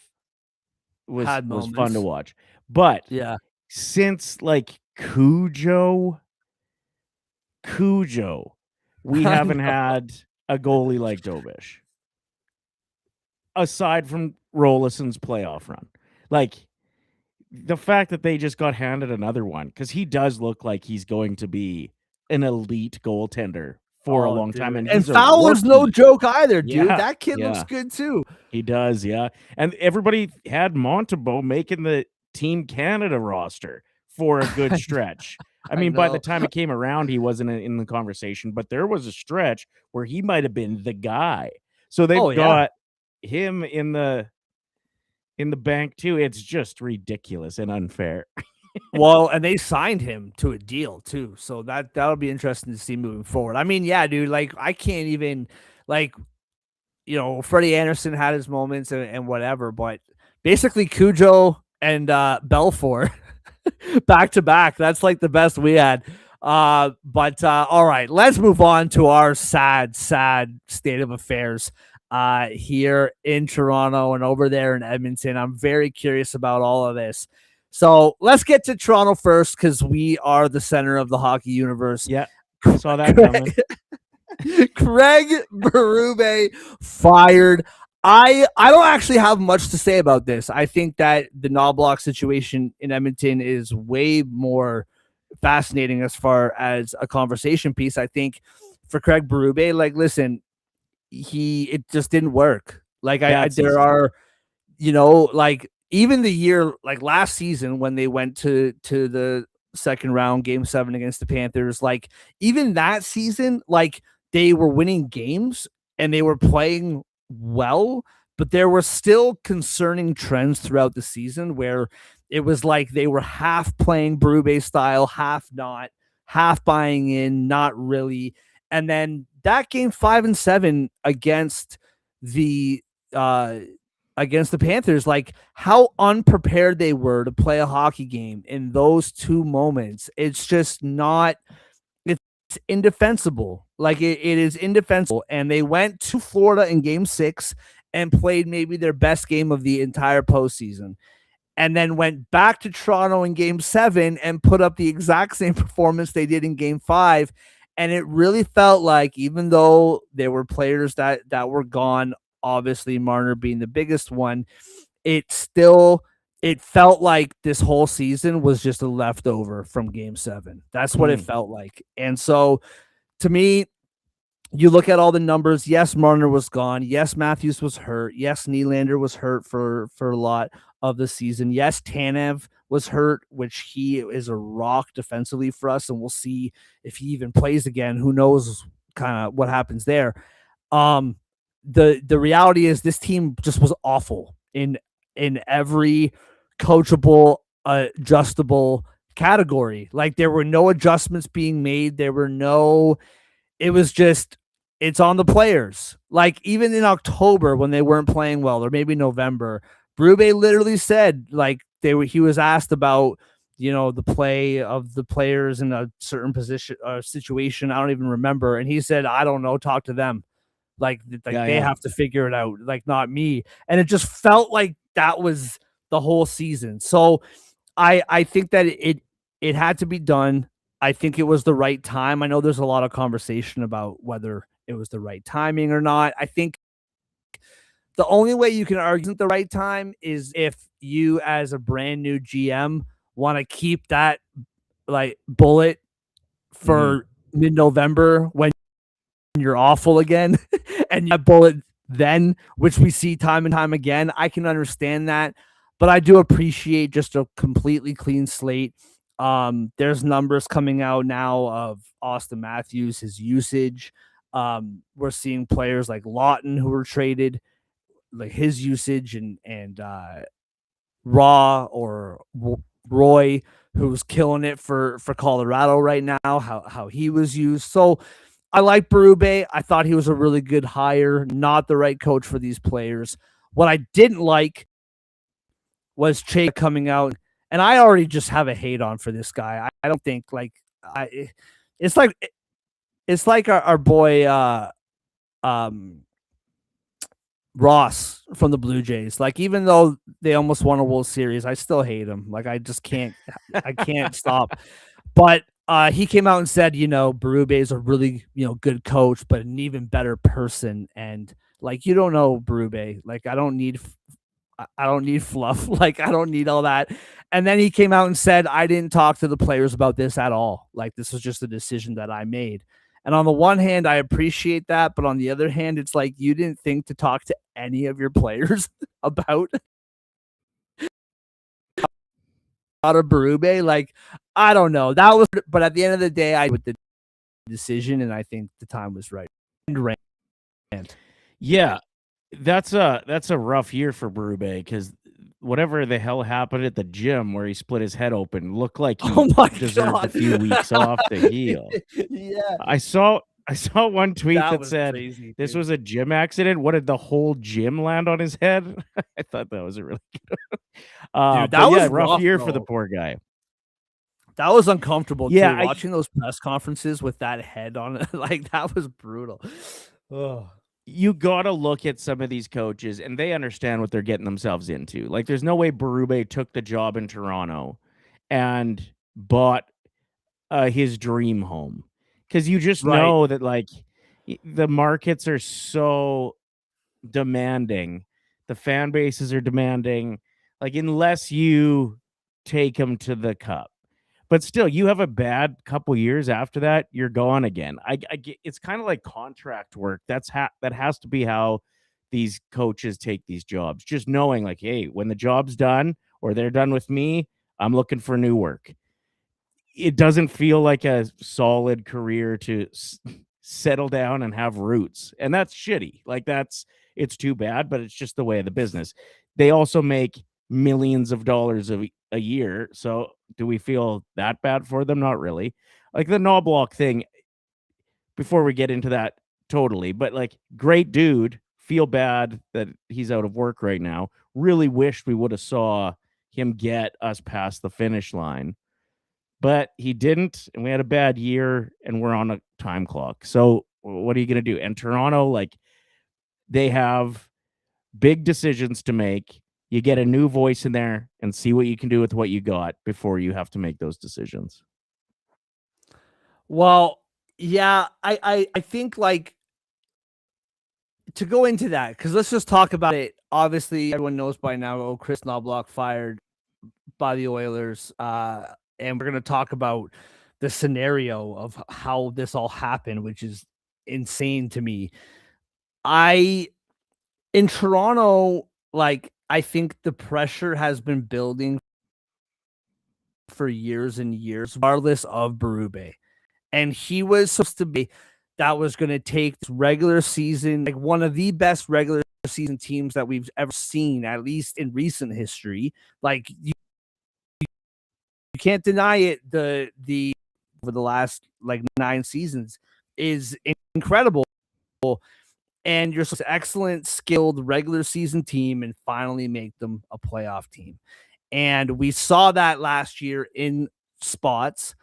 was fun to watch. But yeah, since like Cujo, we haven't had a goalie like Dobish. Aside from Rollison's playoff run. Like the fact that they just got handed another one, because he does look like he's going to be an elite goaltender for a long time. And Fowler's no joke either, dude. Yeah, that kid looks good too. He does, yeah. And everybody had Montembeault making the Team Canada roster for a good stretch. I mean, by the time it came around, he wasn't in the conversation, but there was a stretch where he might have been the guy. So they've got him in the bank too. It's just ridiculous and unfair. Well, and they signed him to a deal too, so that'll be interesting to see moving forward. I mean, yeah, dude, like I can't even like, Freddie Anderson had his moments and whatever, but basically Cujo and Belfour back to back. That's like the best we had. But all right, let's move on to our sad state of affairs here in Toronto and over there in Edmonton. I'm very curious about all of this. So let's get to Toronto first, because we are the center of the hockey universe. Yeah, saw that coming. Craig Berube fired. I don't actually have much to say about this. I think that the Knoblauch situation in Edmonton is way more fascinating as far as a conversation piece. I think for Craig Berube, like, listen, it just didn't work. Like there are, like even the year, like last season when they went to the second round, game 7 against the Panthers, like even that season, like they were winning games and they were playing well, but there were still concerning trends throughout the season where it was like they were half playing Berube style, half not, half buying in, not really. And then that game 5 and 7 against the Panthers, like how unprepared they were to play a hockey game in those two moments. It's just not, it's indefensible. Like it is indefensible. And they went to Florida in game 6 and played maybe their best game of the entire postseason, and then went back to Toronto in game 7 and put up the exact same performance they did in game 5. And it really felt like, even though there were players that were gone, obviously Marner being the biggest one, it felt like this whole season was just a leftover from game 7. That's what it felt like. And so to me, you look at all the numbers. Yes, Marner was gone. Yes, Matthews was hurt. Yes, Nylander was hurt for a lot of the season. Yes, Tanev was hurt, which he is a rock defensively for us, and we'll see if he even plays again. Who knows kind of what happens there. The reality is this team just was awful in every coachable, adjustable category. Like there were no adjustments being made. It was just it's on the players. Like even in October when they weren't playing well, or maybe November, Berube literally said like he was asked about the play of the players in a certain position situation. I don't even remember, and he said, "I don't know. Talk to them. Like they have to figure it out. Like not me." And it just felt like that was the whole season. So I think that it had to be done. I think it was the right time. I know there's a lot of conversation about whether it was the right timing or not. I think the only way you can argue isn't the right time is if you, as a brand new GM, want to keep that like bullet for mid-November when you're awful again and you bullet then, which we see time and time again. I can understand that, but I do appreciate just a completely clean slate. There's numbers coming out now of Austin Matthews, his usage. We're seeing players like Lawton who were traded, like his usage, and Raw or Roy, who's killing it for Colorado right now, how he was used. So I like Berube. I thought he was a really good hire, not the right coach for these players. What I didn't like was Che coming out, and I already just have a hate on for this guy. I don't think it's like our boy Ross from the Blue Jays. Like even though they almost won a World Series, I still hate him. Like I just can't stop. But he came out and said, Berube is a really, good coach, but an even better person. And like, you don't know Berube. Like, I don't need fluff. Like, I don't need all that. And then he came out and said, I didn't talk to the players about this at all. Like, this was just a decision that I made. And on the one hand, I appreciate that. But on the other hand, it's like, you didn't think to talk to any of your players about a Berube. Like, I don't know. But at the end of the day, I with the decision, and I think the time was right. Yeah, that's a rough year for Berube because whatever the hell happened at the gym where he split his head open looked like he deserved a few weeks off to heal. Yeah, I saw one tweet that said crazy, this was a gym accident. What did the whole gym land on his head? I thought that was a really good. Dude, that was rough year though. for the poor guy. That was uncomfortable Yeah, too. Watching those press conferences with that head on it, like that was brutal. Oh. You got to look at some of these coaches and they understand what they're getting themselves into. Like there's no way Berube took the job in Toronto and bought his dream home, because you just know that like the markets are so demanding, the fan bases are demanding, like unless you take them to the cup. But still, you have a bad couple years after that, you're gone again. I get, it's kind of like contract work. That has to be how these coaches take these jobs. Just knowing, like, hey, when the job's done or they're done with me, I'm looking for new work. It doesn't feel like a solid career to settle down and have roots, and that's shitty. Like it's too bad, but it's just the way of the business. They also make millions of dollars a year, so do we feel that bad for them? Not really. Like the Knoblauch thing, before we get into that totally, but like great dude, feel bad that he's out of work right now. Really wished we would have saw him get us past the finish line, but he didn't, and we had a bad year and we're on a time clock. So what are you going to do? And Toronto, like, they have big decisions to make. You get a new voice in there and see what you can do with what you got before you have to make those decisions. Well, yeah, I think like to go into that, because let's just talk about it. Obviously, everyone knows by now, Chris Knoblauch fired by the Oilers, and we're going to talk about the scenario of how this all happened, which is insane to me. In Toronto, like I think the pressure has been building for years and years, regardless of Berube. And he was supposed to be that was going to take this regular season, like one of the best regular season teams that we've ever seen, at least in recent history. Like you can't deny it. The over the last like 9 seasons is incredible. and you're supposed to excellent, skilled regular season team and finally make them a playoff team. And we saw that last year in spots.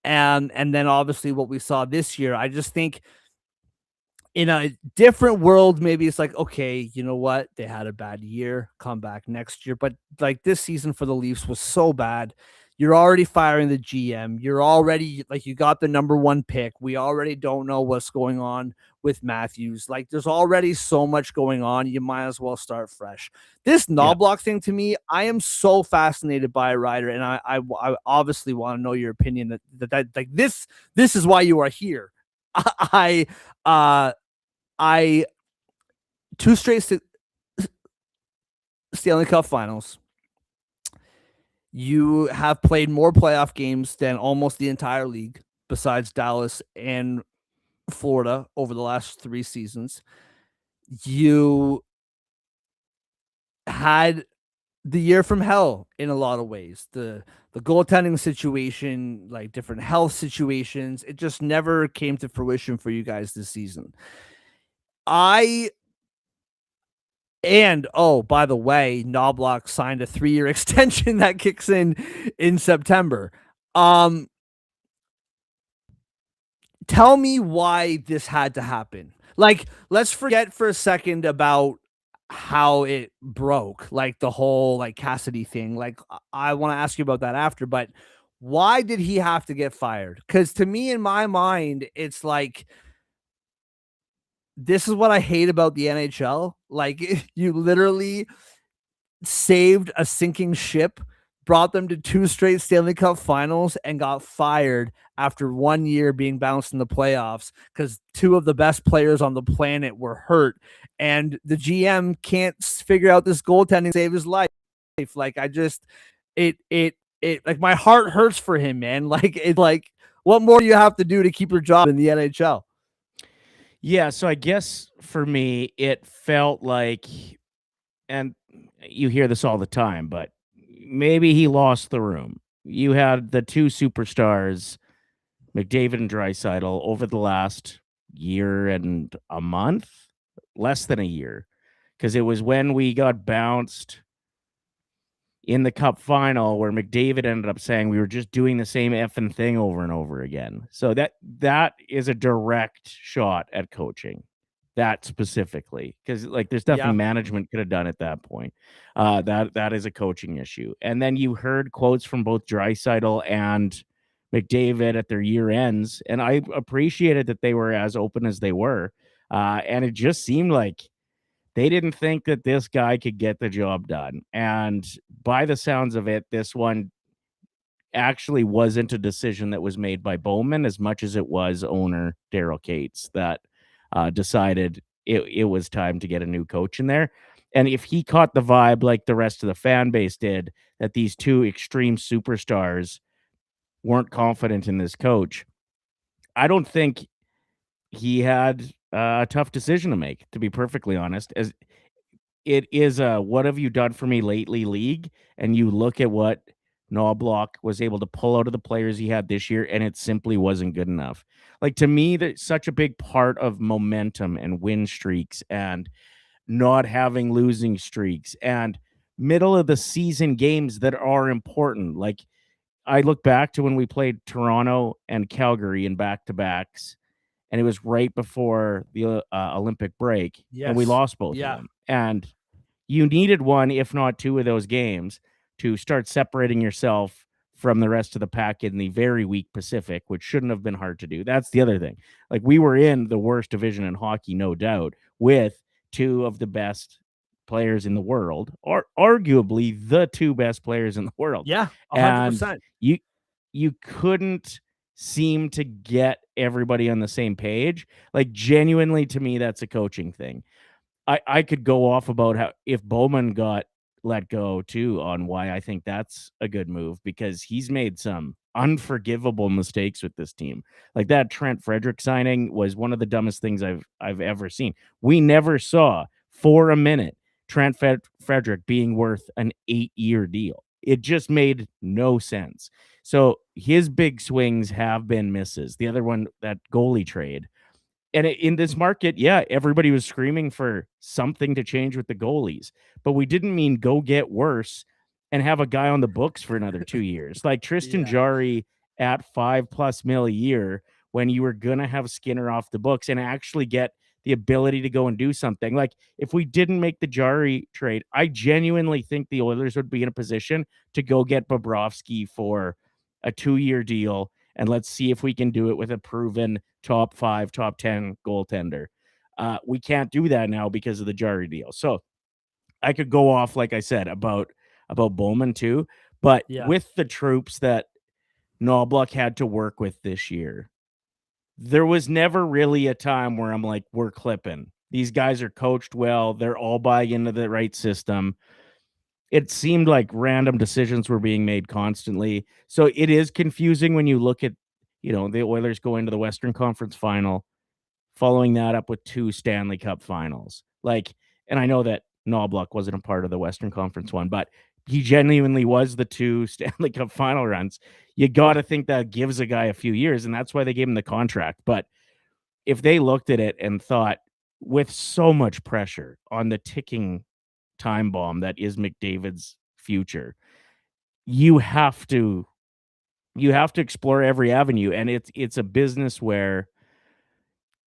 And then obviously what we saw this year. I just think in a different world, maybe it's like, okay, you know what? They had a bad year, come back next year. But like this season for the Leafs was so bad. You're already firing the GM. You're already like, you got the number one pick. We already don't know what's going on with Matthews. Like, there's already so much going on. You might as well start fresh. This Yeah. Knoblauch thing, to me, I am so fascinated by Ryder, and I obviously want to know your opinion that like this is why you are here. I I 2 straight Stanley Cup finals. You have played more playoff games than almost the entire league, besides Dallas and Florida over the last 3 seasons. You had the year from hell in a lot of ways. The goaltending situation, like different health situations, it just never came to fruition for you guys this season. And oh, by the way, Knoblauch signed a 3-year extension that kicks in September. Tell me why this had to happen. Like, let's forget for a second about how it broke, like the whole like Cassidy thing. Like, I want to ask you about that after, but why did he have to get fired? Because to me, in my mind, it's like, this is what I hate about the NHL. Like, you literally saved a sinking ship, brought them to 2 straight Stanley Cup finals, and got fired after 1 year being bounced in the playoffs because 2 of the best players on the planet were hurt. And the GM can't figure out this goaltending to save his life. Like, I just, it, like, my heart hurts for him, man. Like, what more do you have to do to keep your job in the NHL? Yeah, so I guess for me, it felt like, and you hear this all the time, but maybe he lost the room. You had the 2 superstars, McDavid and Draisaitl, over the last year and a month, less than a year, because it was when we got bounced in the cup final where McDavid ended up saying we were just doing the same effing thing over and over again. So that is a direct shot at coaching. That specifically, because like there's nothing Yeah. management could have done at that point. That is a coaching issue. And then you heard quotes from both Draisaitl and McDavid at their year ends, and I appreciated that they were as open as they were. And it just seemed like they didn't think that this guy could get the job done. And by the sounds of it, this one actually wasn't a decision that was made by Bowman as much as it was owner Daryl Cates that decided it was time to get a new coach in there. And if he caught the vibe like the rest of the fan base did, that these 2 extreme superstars weren't confident in this coach, I don't think he had a tough decision to make, to be perfectly honest. As it is a what have you done for me lately league, and you look at what Knoblauch was able to pull out of the players he had this year, and it simply wasn't good enough. Like, to me, that's such a big part of momentum and win streaks and not having losing streaks and middle of the season games that are important. Like, I look back to when we played Toronto and Calgary in back-to-backs, and it was right before the Olympic break, and we Yes. lost both Yeah. of them. And you needed 1, if not 2 of those games to start separating yourself from the rest of the pack in the very weak Pacific, which shouldn't have been hard to do. That's the other thing. Like, we were in the worst division in hockey, no doubt, with 2 of the best players in the world, or arguably the 2 best players in the world. Yeah. And 100%. you couldn't seem to get everybody on the same page. Like, genuinely, to me, that's a coaching thing. I could go off about how if Bowman got let go too on why I think that's a good move, because he's made some unforgivable mistakes with this team. Like, that Trent Frederick signing was one of the dumbest things I've ever seen. We never saw for a minute Trent Frederick being worth an 8-year deal. It just made no sense. So his big swings have been misses. The other one, that goalie trade, And in this market, yeah, everybody was screaming for something to change with the goalies, but we didn't mean go get worse and have a guy on the books for another 2 years. Like Tristan Yeah. Jarry at $5+ million a year when you were going to have Skinner off the books and actually get the ability to go and do something. Like if we didn't make the Jarry trade, I genuinely think the Oilers would be in a position to go get Bobrovsky for a 2-year deal, and let's see if we can do it with a proven top 5, top 10 goaltender. We can't do that now because of the Jarry deal. So I could go off, like I said, about Bowman too, but Yeah. with the troops that Knoblauch had to work with this year, there was never really a time where I'm like, we're clipping. These guys are coached well. They're all buying into the right system. It seemed like random decisions were being made constantly. So it is confusing when you look at, the Oilers go into the Western Conference Final, following that up with 2 Stanley Cup finals. And I know that Knoblauch wasn't a part of the Western Conference one, but he genuinely was the 2 Stanley Cup final runs. You got to think that gives a guy a few years, and that's why they gave him the contract. But if they looked at it and thought, with so much pressure on the ticking time bomb that is McDavid's future, you have to explore every avenue, and it's a business where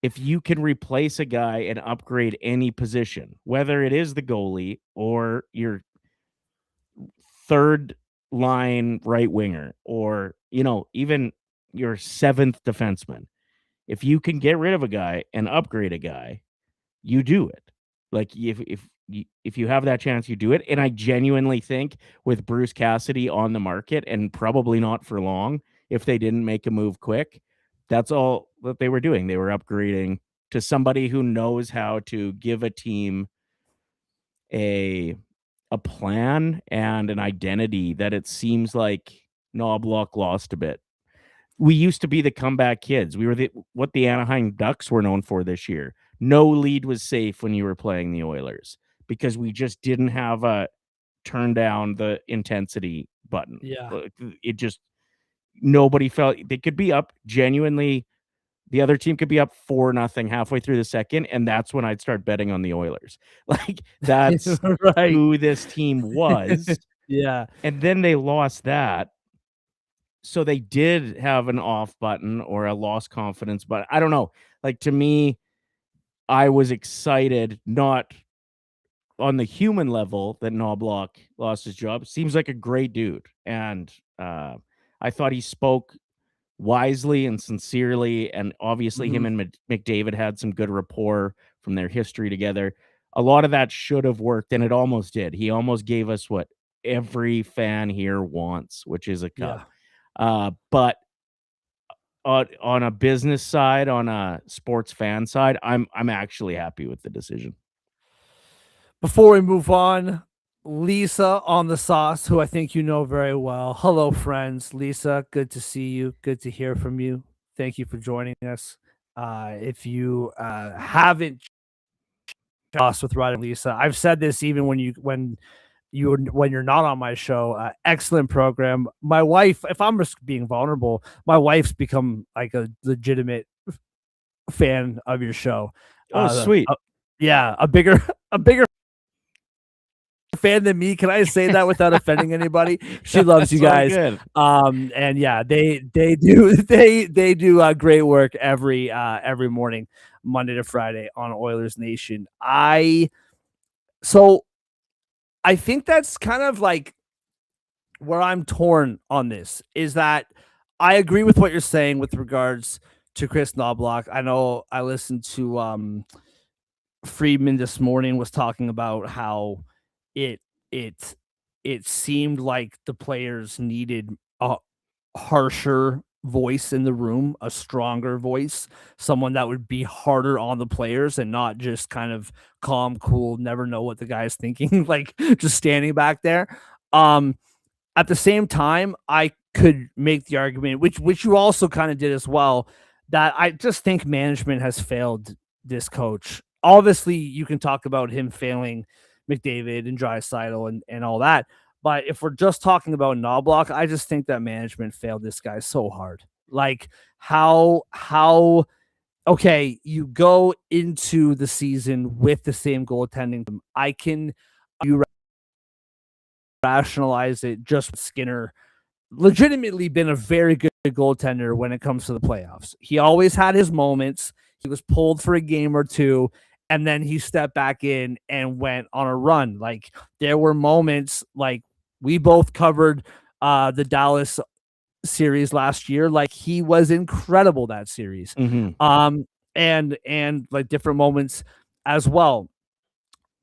if you can replace a guy and upgrade any position, whether it is the goalie or your third line right winger or even your 7th defenseman, if you can get rid of a guy and upgrade a guy, you do it. Like if you have that chance, you do it. And I genuinely think with Bruce Cassidy on the market and probably not for long, if they didn't make a move quick, that's all that they were doing. They were upgrading to somebody who knows how to give a team a plan and an identity that it seems like Knoblauch lost a bit. We used to be the comeback kids. We were what the Anaheim Ducks were known for this year. No lead was safe when you were playing the Oilers because we just didn't have a turn down the intensity button. Yeah. It just, nobody felt they could be up genuinely. The other team could be up 4-0 halfway through the second, and that's when I'd start betting on the Oilers. Like that's Right. who this team was. Yeah. And then they lost that. So they did have an off button or a lost confidence, but I don't know. Like to me, I was excited, not on the human level that Knoblauch lost his job. Seems like a great dude. And I thought he spoke wisely and sincerely. And obviously him and McDavid had some good rapport from their history together. A lot of that should have worked, and it almost did. He almost gave us what every fan here wants, which is a cup. But on a business side, on a sports fan side, I'm actually happy with the decision. Before we move on, Lisa on the S.O.S, who I think you know very well. Hello, friends. Lisa, good to see you. Good to hear from you. Thank you for joining us. If you haven't us with Ryder and Lisa, I've said this even when you're not on my show. Excellent program. My wife, if I'm just being vulnerable, my wife's become like a legitimate fan of your show. Oh, sweet. Yeah, a bigger fan than me. Can I say that without offending anybody? She loves you guys. Good. And yeah, they do great work every morning, Monday to Friday on Oilers Nation. I think that's kind of like where I'm torn on this, is that I agree with what you're saying with regards to Chris Knoblauch. I know I listened to Friedman this morning was talking about how it seemed like the players needed a harsher voice in the room, a stronger voice, someone that would be harder on the players and not just kind of calm, cool, never know what the guy's thinking, like just standing back there. At the same time, I could make the argument, which you also kind of did as well, that I just think management has failed this coach. Obviously, you can talk about him failing McDavid and Draisaitl and all that, but if we're just talking about Knoblauch, I just think that management failed this guy so hard. Like how okay, you go into the season with the same goaltending. I can you rationalize it just with Skinner legitimately been a very good goaltender when it comes to the playoffs. He always had his moments. He was pulled for a game or two, and then he stepped back in and went on a run. Like there were moments like we both covered the Dallas series last year. Like he was incredible that series. Mm-hmm. And like different moments as well.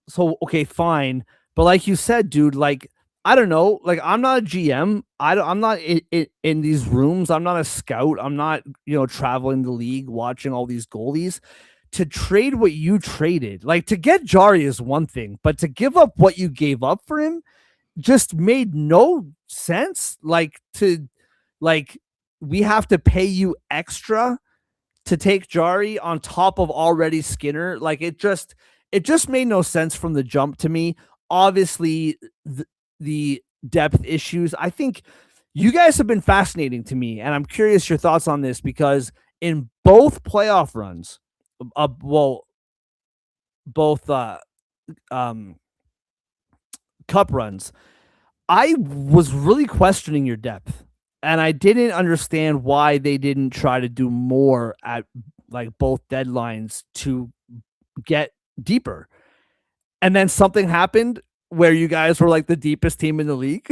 So okay, fine. But like you said, dude, like I don't know, like I'm not a GM. I'm not in these rooms. I'm not a scout. I'm not, traveling the league watching all these goalies. To trade what you traded, like to get Jari is one thing, but to give up what you gave up for him just made no sense. Like we have to pay you extra to take Jari on top of already Skinner. Like it just made no sense from the jump to me. Obviously, the depth issues. I think you guys have been fascinating to me, and I'm curious your thoughts on this because in both playoff runs, both cup runs, I was really questioning your depth. And I didn't understand why they didn't try to do more at like both deadlines to get deeper. And then something happened where you guys were like the deepest team in the league.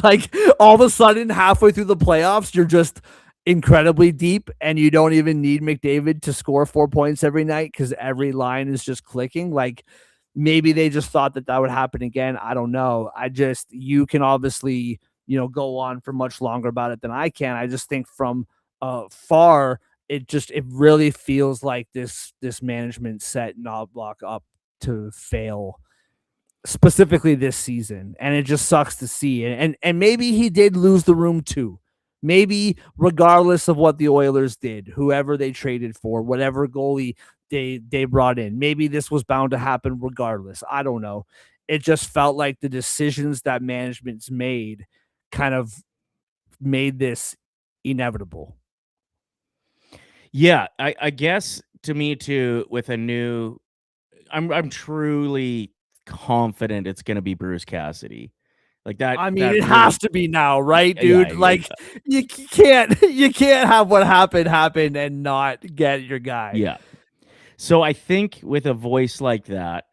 Like all of a sudden, halfway through the playoffs, you're just incredibly deep and you don't even need McDavid to score 4 points every night because every line is just clicking. Like maybe they just thought that would happen again. I don't know. You can obviously, go on for much longer about it than I can. I just think from far, it really feels like this management set Knoblauch up to fail specifically this season, and it just sucks to see. And maybe he did lose the room too. Maybe regardless of what the Oilers did, whoever they traded for, whatever goalie they brought in, maybe this was bound to happen regardless. I don't know. It just felt like the decisions that management's made kind of made this inevitable. Yeah, I guess to me too, with a new, I'm truly confident it's going to be Bruce Cassidy. Like that. I mean, That it really, has to be now, right, yeah, dude? Like you can't have what happened and not get your guy. yeah. So I think with a voice like that,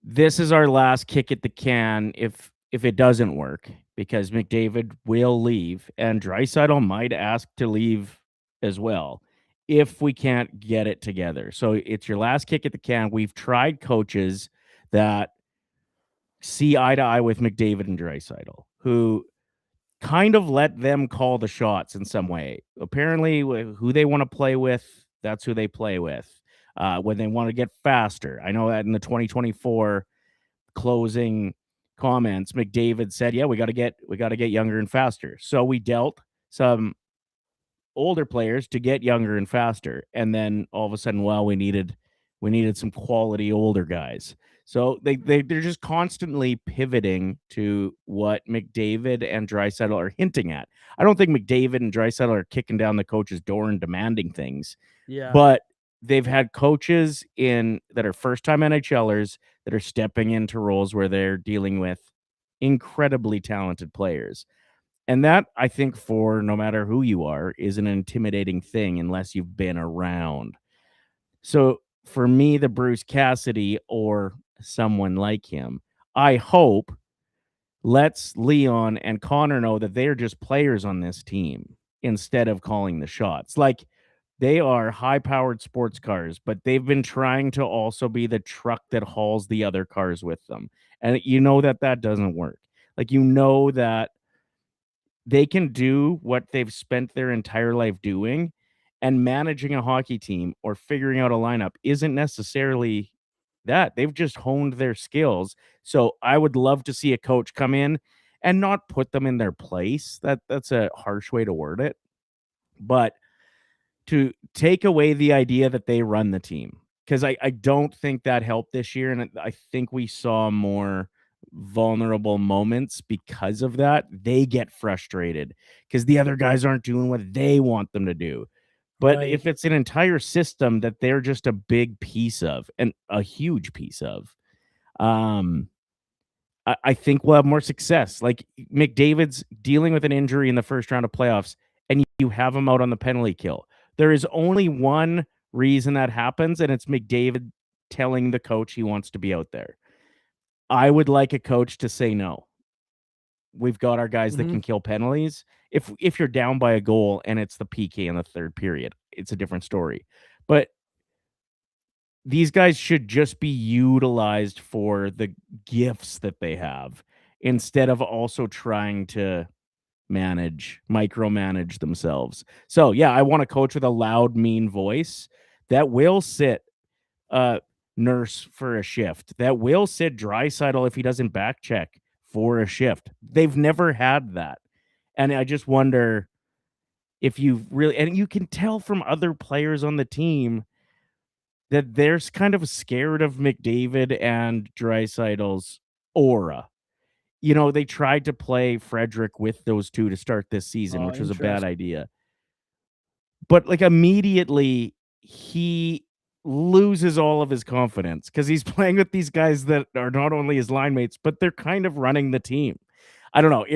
this is our last kick at the can if it doesn't work, because McDavid will leave and Draisaitl might ask to leave as well if we can't get it together. So it's your last kick at the can. We've tried coaches that see eye to eye with McDavid and Draisaitl, who kind of let them call the shots in some way. Apparently, who they want to play with, that's who they play with. When they want to get faster, I know that in the 2024 closing comments, McDavid said, "Yeah, we got to get younger and faster." So we dealt some older players to get younger and faster, and then all of a sudden, well, we needed some quality older guys. So they're just constantly pivoting to what McDavid and Draisaitl are hinting at. I don't think McDavid and Draisaitl are kicking down the coach's door and demanding things, Yeah. but they've had coaches in that are first-time NHLers that are stepping into roles where they're dealing with incredibly talented players. And that, I think, for no matter who you are, is an intimidating thing unless you've been around. So for me, the Bruce Cassidy or someone like him, I hope lets Leon and Connor know that they're just players on this team instead of calling the shots. Like they are high-powered sports cars, but they've been trying to also be the truck that hauls the other cars with them. And you know that doesn't work. Like you know that they can do what they've spent their entire life doing, and managing a hockey team or figuring out a lineup isn't necessarily that. They've just honed their skills. So I would love to see a coach come in and not put them in their place. That's a harsh way to word it, but to take away the idea that they run the team, because I don't think that helped this year, and I think we saw more vulnerable moments because of that. They get frustrated because the other guys aren't doing what they want them to do. But Right. if it's an entire system that they're just a big piece of, and a huge piece of, I think we'll have more success. Like McDavid's dealing with an injury in the first round of playoffs, and you have him out on the penalty kill. There is only one reason that happens, and it's McDavid telling the coach he wants to be out there. I would like a coach to say no. We've got our guys that can kill penalties. If you're down by a goal and it's the PK in the third period, it's a different story. But these guys should just be utilized for the gifts that they have instead of also trying to micromanage themselves. So yeah, I want a coach with a loud, mean voice that will sit Nurse for a shift, that will sit Draisaitl if he doesn't back check for a shift. They've never had that. And I just wonder if you really, and you can tell from other players on the team that they're kind of scared of McDavid and Draisaitl's aura. You know, they tried to play Frederick with those two to start this season, which was a bad idea. But like immediately he loses all of his confidence because he's playing with these guys that are not only his line mates, but they're kind of running the team. I don't know.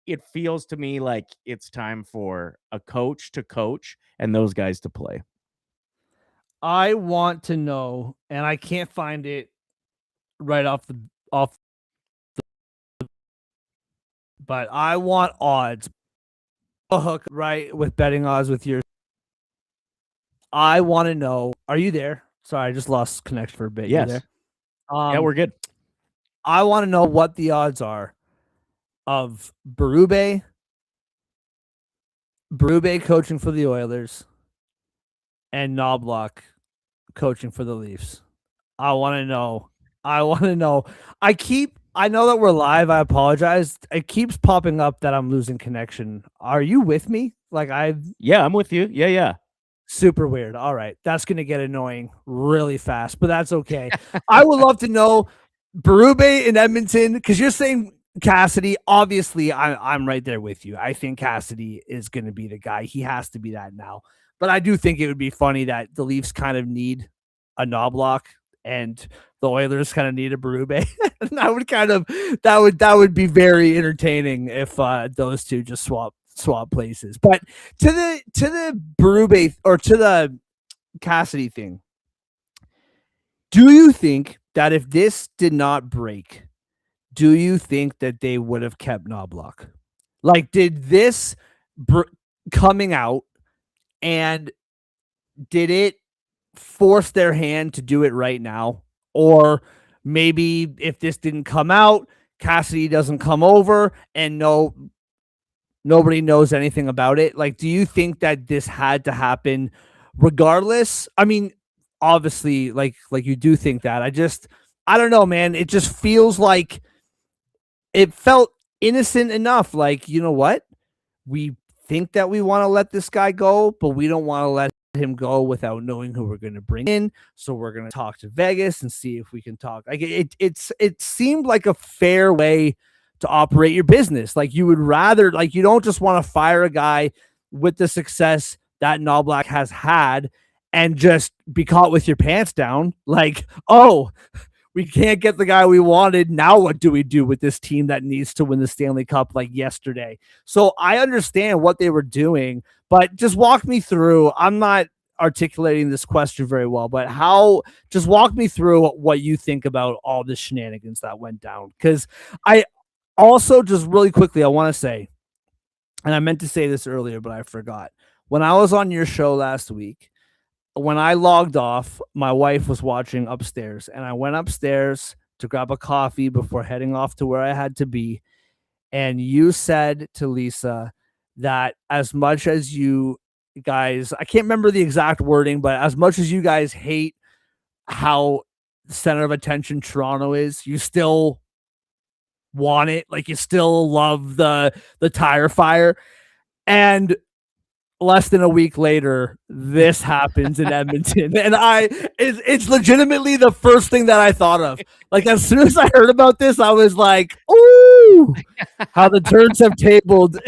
It feels to me like it's time for a coach to coach and those guys to play. I want to know, and I can't find it right off the, but I want odds. A hook right with betting odds with yours. I want to know. Are you there? Sorry, I just lost connection for a bit. Yes. You there? Yeah, we're good. I want to know what the odds are of Berube coaching for the Oilers and Knoblauch coaching for the Leafs. I want to know. I know that we're live. I apologize. It keeps popping up that I'm losing connection. Are you with me? Yeah, I'm with you. Yeah. Super weird. All right. That's going to get annoying really fast, but that's okay. I would love to know Berube in Edmonton, because you're saying Cassidy. Obviously, I'm right there with you. I think Cassidy is going to be the guy. He has to be that now. But I do think it would be funny that the Leafs kind of need a Knoblauch and the Oilers kind of need a Berube. that would be very entertaining if those two just swap places. But to the Berube or to the Cassidy thing, do you think that if this did not break, do you think that they would have kept Knoblauch? Like, did this coming out, and did it force their hand to do it right now? Or maybe if this didn't come out, Cassidy doesn't come over and nobody knows anything about it. Like, do you think that this had to happen regardless? I mean, obviously, like you do think that. I don't know, man. It just feels like it felt innocent enough. Like, you know what? We think that we want to let this guy go, but we don't want to let him go without knowing who we're going to bring in. So we're going to talk to Vegas and see if we can talk. Like, it seemed like a fair way to operate your business. Like, you would rather, like, you don't just want to fire a guy with the success that Knoblauch has had and just be caught with your pants down. Like, oh, we can't get the guy we wanted. Now what do we do with this team that needs to win the Stanley Cup like yesterday? So I understand what they were doing, but just walk me through. I'm not articulating this question very well, but just walk me through what you think about all the shenanigans that went down. Because I also, just really quickly, I want to say, and I meant to say this earlier, but I forgot. When I was on your show last week, when I logged off, my wife was watching upstairs, and I went upstairs to grab a coffee before heading off to where I had to be. And you said to Lisa that as much as you guys, I can't remember the exact wording, but as much as you guys hate how the center of attention Toronto is, you still want it. Like, you still love the tire fire. And less than a week later, this happens in Edmonton, and it's legitimately the first thing that I thought of. Like, as soon as I heard about this, I was like, "Ooh, how the turns have tabled!"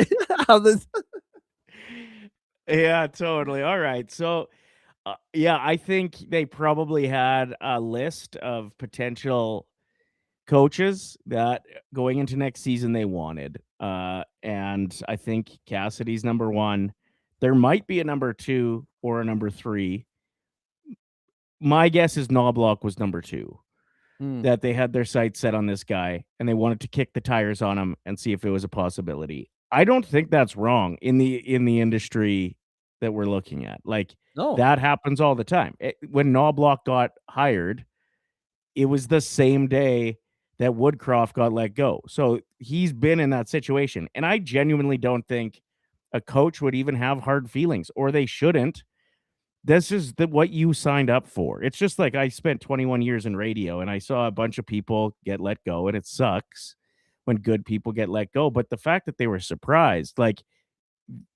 Yeah, totally. All right. So, yeah, I think they probably had a list of potential coaches that going into next season they wanted. And I think Cassidy's number one. There might be a number two or a number three. My guess is Knoblauch was number two. Mm. That they had their sights set on this guy and they wanted to kick the tires on him and see if it was a possibility. I don't think that's wrong in the industry that we're looking at. Like No. that happens all the time. When Knoblauch got hired, it was the same day that Woodcroft got let go. So he's been in that situation. And I genuinely don't think a coach would even have hard feelings, or they shouldn't. This is what you signed up for. It's just like I spent 21 years in radio and I saw a bunch of people get let go, and it sucks when good people get let go. But the fact that they were surprised, like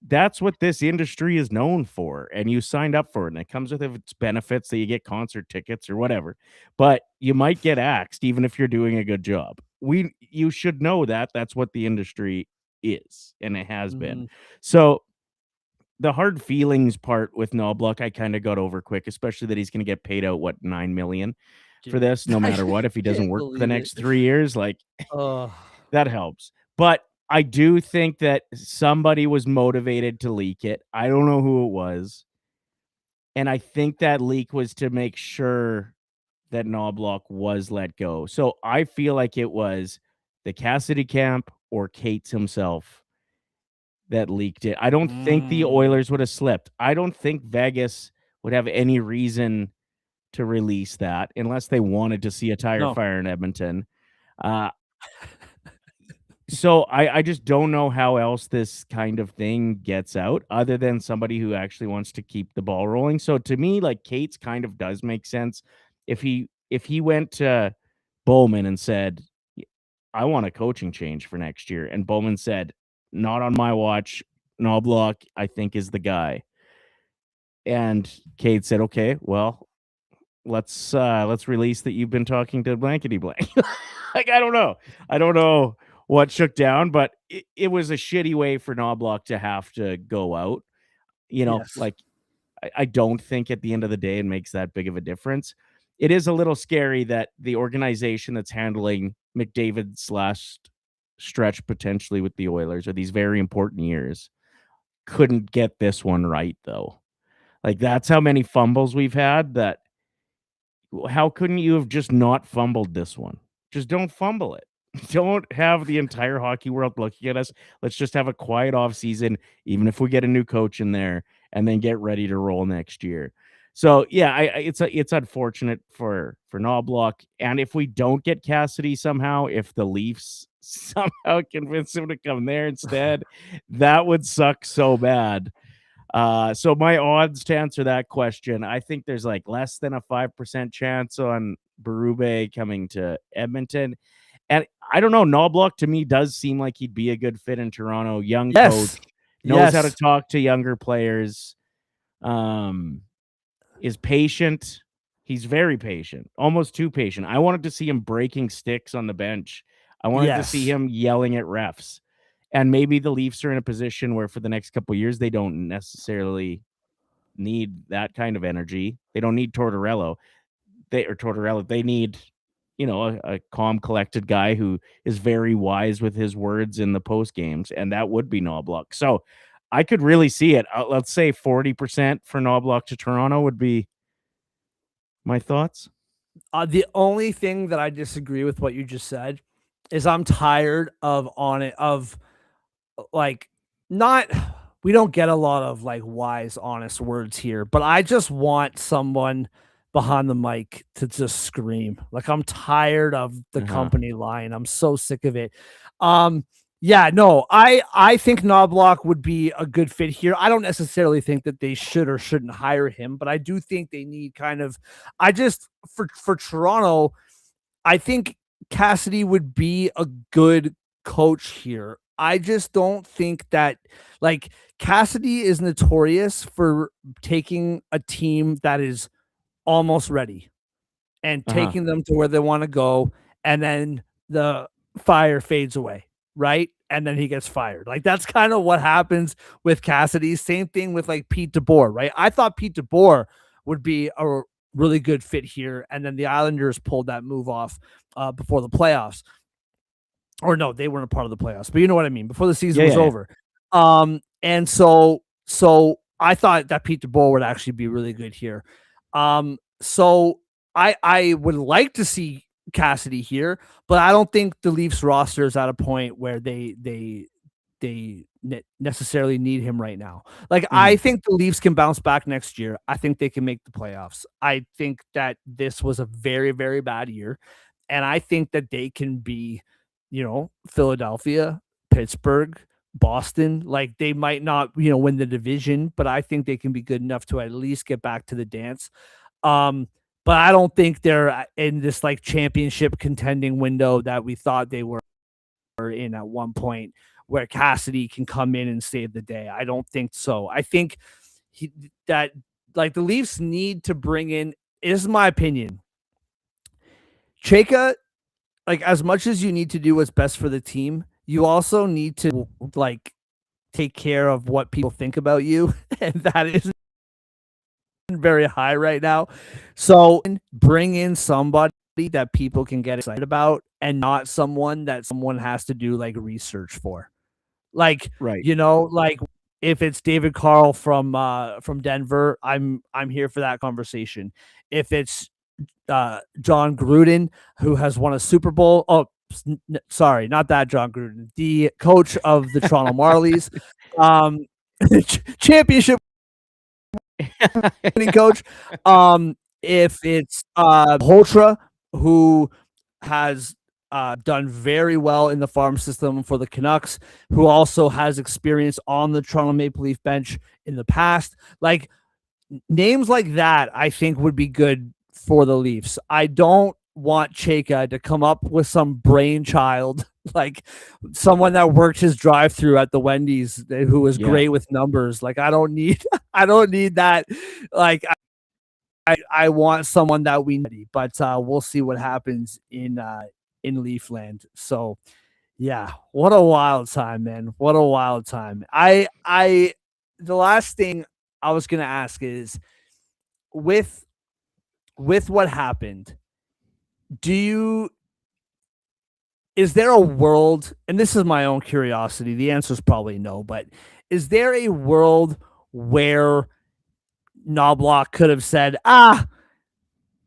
that's what this industry is known for. And you signed up for it, and it comes with its benefits that you get concert tickets or whatever. But you might get axed even if you're doing a good job. You should know that that's what the industry is, and it has been. Mhm. So the hard feelings part with Knoblauch, I kind of got over quick, especially that he's going to get paid out what 9 million for Dude, this, no I matter what. If he doesn't can't work for the believe it. next 3 years, like Oh. that helps. But I do think that somebody was motivated to leak it. I don't know who it was, and I think that leak was to make sure that Knoblauch was let go. So I feel like it was the Cassidy camp or Cates himself that leaked it. I don't think the Mm. Oilers would have slipped. I don't think Vegas would have any reason to release that unless they wanted to see a tire No. fire in Edmonton. Uh, so I just don't know how else this kind of thing gets out other than somebody who actually wants to keep the ball rolling. So to me, like Cates kind of does make sense. If he went to Bowman and said, I want a coaching change for next year, and Bowman said, not on my watch. Knoblauch, I think, is the guy. And Cade said, okay, well, let's release that you've been talking to blankety blank. Like I don't know what shook down, but it was a shitty way for Knoblauch to have to go out. Yes. Like I don't think at the end of the day it makes that big of a difference. It is a little scary that the organization that's handling McDavid's last stretch potentially with the Oilers, or these very important years, couldn't get this one right though. Like that's how many fumbles we've had. That how couldn't you have just not fumbled this one? Just don't fumble it. Don't have the entire hockey world looking at us. Let's just have a quiet off season, even if we get a new coach in there, and then get ready to roll next year. So yeah, it's unfortunate for Knoblauch, and if we don't get Cassidy somehow, if the Leafs somehow convince him to come there instead, that would suck so bad. So my odds to answer that question, I think there's like less than a 5% chance on Berube coming to Edmonton. And I don't know, Knoblauch to me does seem like he'd be a good fit in Toronto. Young coach, Yes. knows how to Yes. talk to younger players, um, is patient. He's very patient, almost too patient. I wanted to see him breaking sticks on the bench. I wanted to see Yes. him yelling at refs. And maybe the Leafs are in a position where for the next couple of years they don't necessarily need that kind of energy. They don't need Tortorella. They need, a calm, collected guy who is very wise with his words in the post games, and that would be Knoblauch. So I could really see it. Let's say 40% for Knoblauch to Toronto would be my thoughts. The only thing that I disagree with what you just said is I'm tired of on it of like not we don't get a lot of like wise, honest words here, but I just want someone behind the mic to just scream. Like I'm tired of the Uh-huh. company line. I'm so sick of it. Um yeah, no, I think Knobloch would be a good fit here. I don't necessarily think that they should or shouldn't hire him, but I do think they need kind of I just for Toronto, I think Cassidy would be a good coach here. I just don't think that like Cassidy is notorious for taking a team that is almost ready and Uh-huh. taking them to where they want to go, and then the fire fades away. right? And then he gets fired. Like that's kind of what happens with Cassidy. Same thing with like Pete DeBoer, right? I thought Pete DeBoer would be a really good fit here, and then the Islanders pulled that move off before the playoffs. Or no, they weren't a part of the playoffs, but you know what I mean. Before the season was over, and so I thought that Pete DeBoer would actually be really good here. So I would like to see Cassidy here, but I don't think the Leafs roster is at a point where they necessarily need him right now. Like I think the Leafs can bounce back next year. I think they can make the playoffs. I think that this was a very, very bad year, and I think that they can be, Philadelphia, Pittsburgh, Boston. Like they might not, win the division, but I think they can be good enough to at least get back to the dance. But I don't think they're in this like championship contending window that we thought they were in at one point, where Cassidy can come in and save the day. I don't think so. I think that like the Leafs need to bring in, this is my opinion, Chayka, like as much as you need to do what's best for the team, you also need to like take care of what people think about you. And that isn't very high right now. So bring in somebody that people can get excited about and not someone that someone has to do like research for. Like, Right. like if it's David Carl from Denver, I'm here for that conversation. If it's John Gruden, who has won a Super Bowl. Oh, sorry, not that John Gruden, the coach of the Toronto Marlies, championship winning coach. If it's Holtra, who has done very well in the farm system for the Canucks, who also has experience on the Toronto Maple Leaf bench in the past. Like names like that, I think would be good for the Leafs. I don't want Chayka to come up with some brainchild, like someone that worked his drive-through at the Wendy's who was great with numbers. Like I don't need that. Like I want someone that we need, but we'll see what happens in Leafland. So yeah, what a wild time, man. What a wild time. The last thing I was gonna ask is with what happened, is there a world, and this is my own curiosity, the answer is probably no, but is there a world where Knoblauch could have said,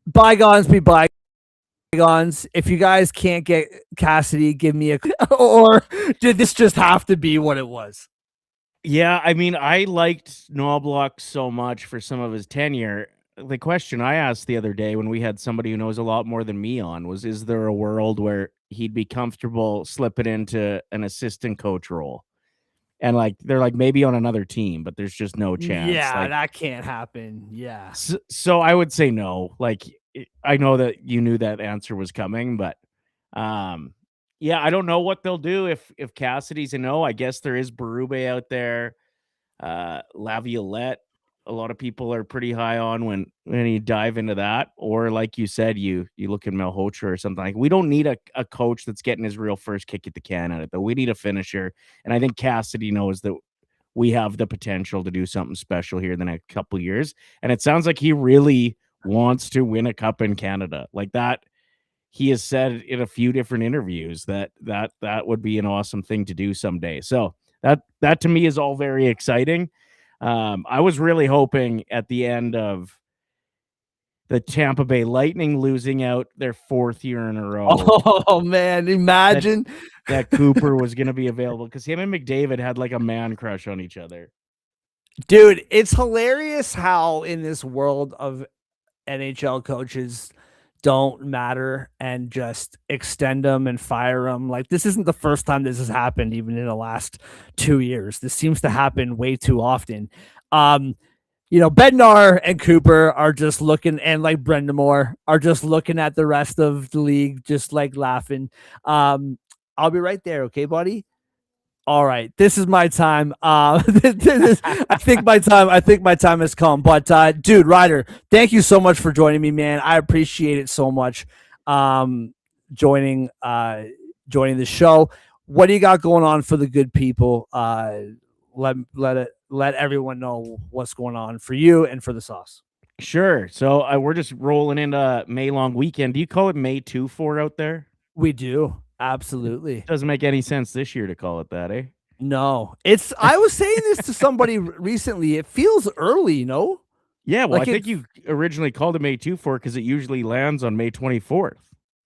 bygones be bygones. If you guys can't get Cassidy, give me a, or did this just have to be what it was? Yeah, I mean, I liked Knoblauch so much for some of his tenure. The question I asked the other day when we had somebody who knows a lot more than me on was, is there a world where he'd be comfortable slipping into an assistant coach role? And like, they're like, maybe on another team, but there's just no chance. Yeah, like, that can't happen. Yeah. So I would say no. Like, I know that you knew that answer was coming, but yeah, I don't know what they'll do if Cassidy's a no. I guess there is Berube out there. Laviolette, a lot of people are pretty high on when you dive into that. Or like you said, you look at Malhotra or something. Like, we don't need a coach that's getting his real first kick at the can at it, but we need a finisher. And I think Cassidy knows that we have the potential to do something special here in the next couple of years. And it sounds like he really wants to win a cup in Canada. Like that, he has said in a few different interviews that would be an awesome thing to do someday. So that to me is all very exciting. I was really hoping at the end of the Tampa Bay Lightning losing out their 4th year in a row. Oh man, imagine that Cooper was going to be available, because him and McDavid had like a man crush on each other. Dude, it's hilarious how in this world of NHL coaches don't matter and just extend them and fire them. Like, this isn't the first time this has happened, even in the last 2 years. This seems to happen way too often. Bednar and Cooper are just looking, and like Brendamore are just looking at the rest of the league, just like laughing. I'll be right there. Okay, buddy. All right, this is my time. I think my time has come. But dude, Ryder, thank you so much for joining me, man. I appreciate it so much. Joining the show. what do you got going on for the good people? Let everyone know what's going on for you and for the sauce. Sure. So we're just rolling into May long weekend. Do you call it May 2-4 out there? We do. Absolutely. Doesn't make any sense this year to call it that, eh? No, I was saying this to somebody recently. It feels early, you know? Yeah, well, I Like think you originally called it May 2-4 because it usually lands on May 24th.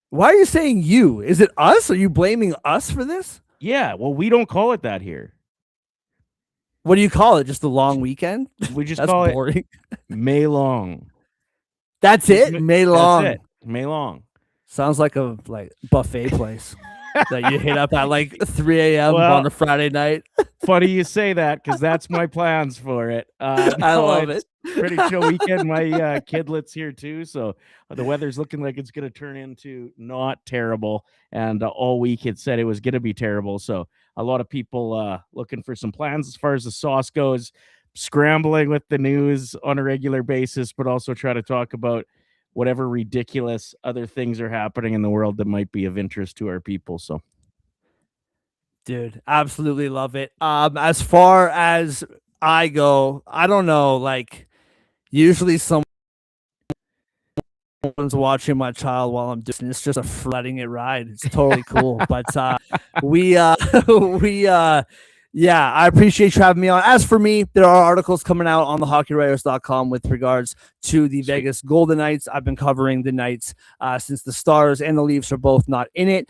Why are you saying you? Is it us? Are you blaming us for this? Yeah, well, we don't call it that here. What do you call it? Just a long weekend? We just That's call boring. it May long. That's it? May long. That's it. May long. Sounds like a buffet place that you hit up at like 3 a.m. Well, on a Friday night. Funny you say that because that's my plans for it. I love it. Pretty chill weekend. My kidlet's here too, so the weather's looking like it's going to turn into not terrible. And all week it said it was going to be terrible. So a lot of people looking for some plans as far as the sauce goes, scrambling with the news on a regular basis, but also try to talk about whatever ridiculous other things are happening in the world that might be of interest to our people. So. Dude, absolutely love it. As far as I go, I don't know, like usually someone's watching my child while I'm doing it's just letting it ride. It's totally cool. But we yeah, I appreciate you having me on. As for me, there are articles coming out on thehockeywriters.com with regards to the Vegas Golden Knights. I've been covering the Knights since the Stars and the Leafs are both not in it.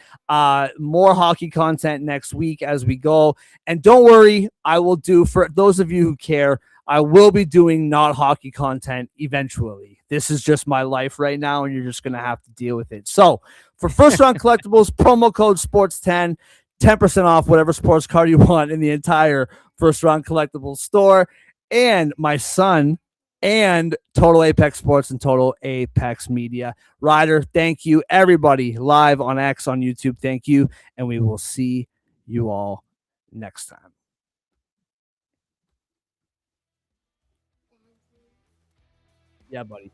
More hockey content next week as we go. And don't worry, I will do, for those of you who care, I will be doing not hockey content eventually. This is just my life right now, and you're just going to have to deal with it. So for first round collectibles, promo code SPORTS10. 10% off whatever sports card you want in the entire first round collectibles store. And my son and Total Apex Sports and Total Apex Media. Ryder, thank you. Everybody live on X, on YouTube, thank you. And we will see you all next time. Yeah, buddy.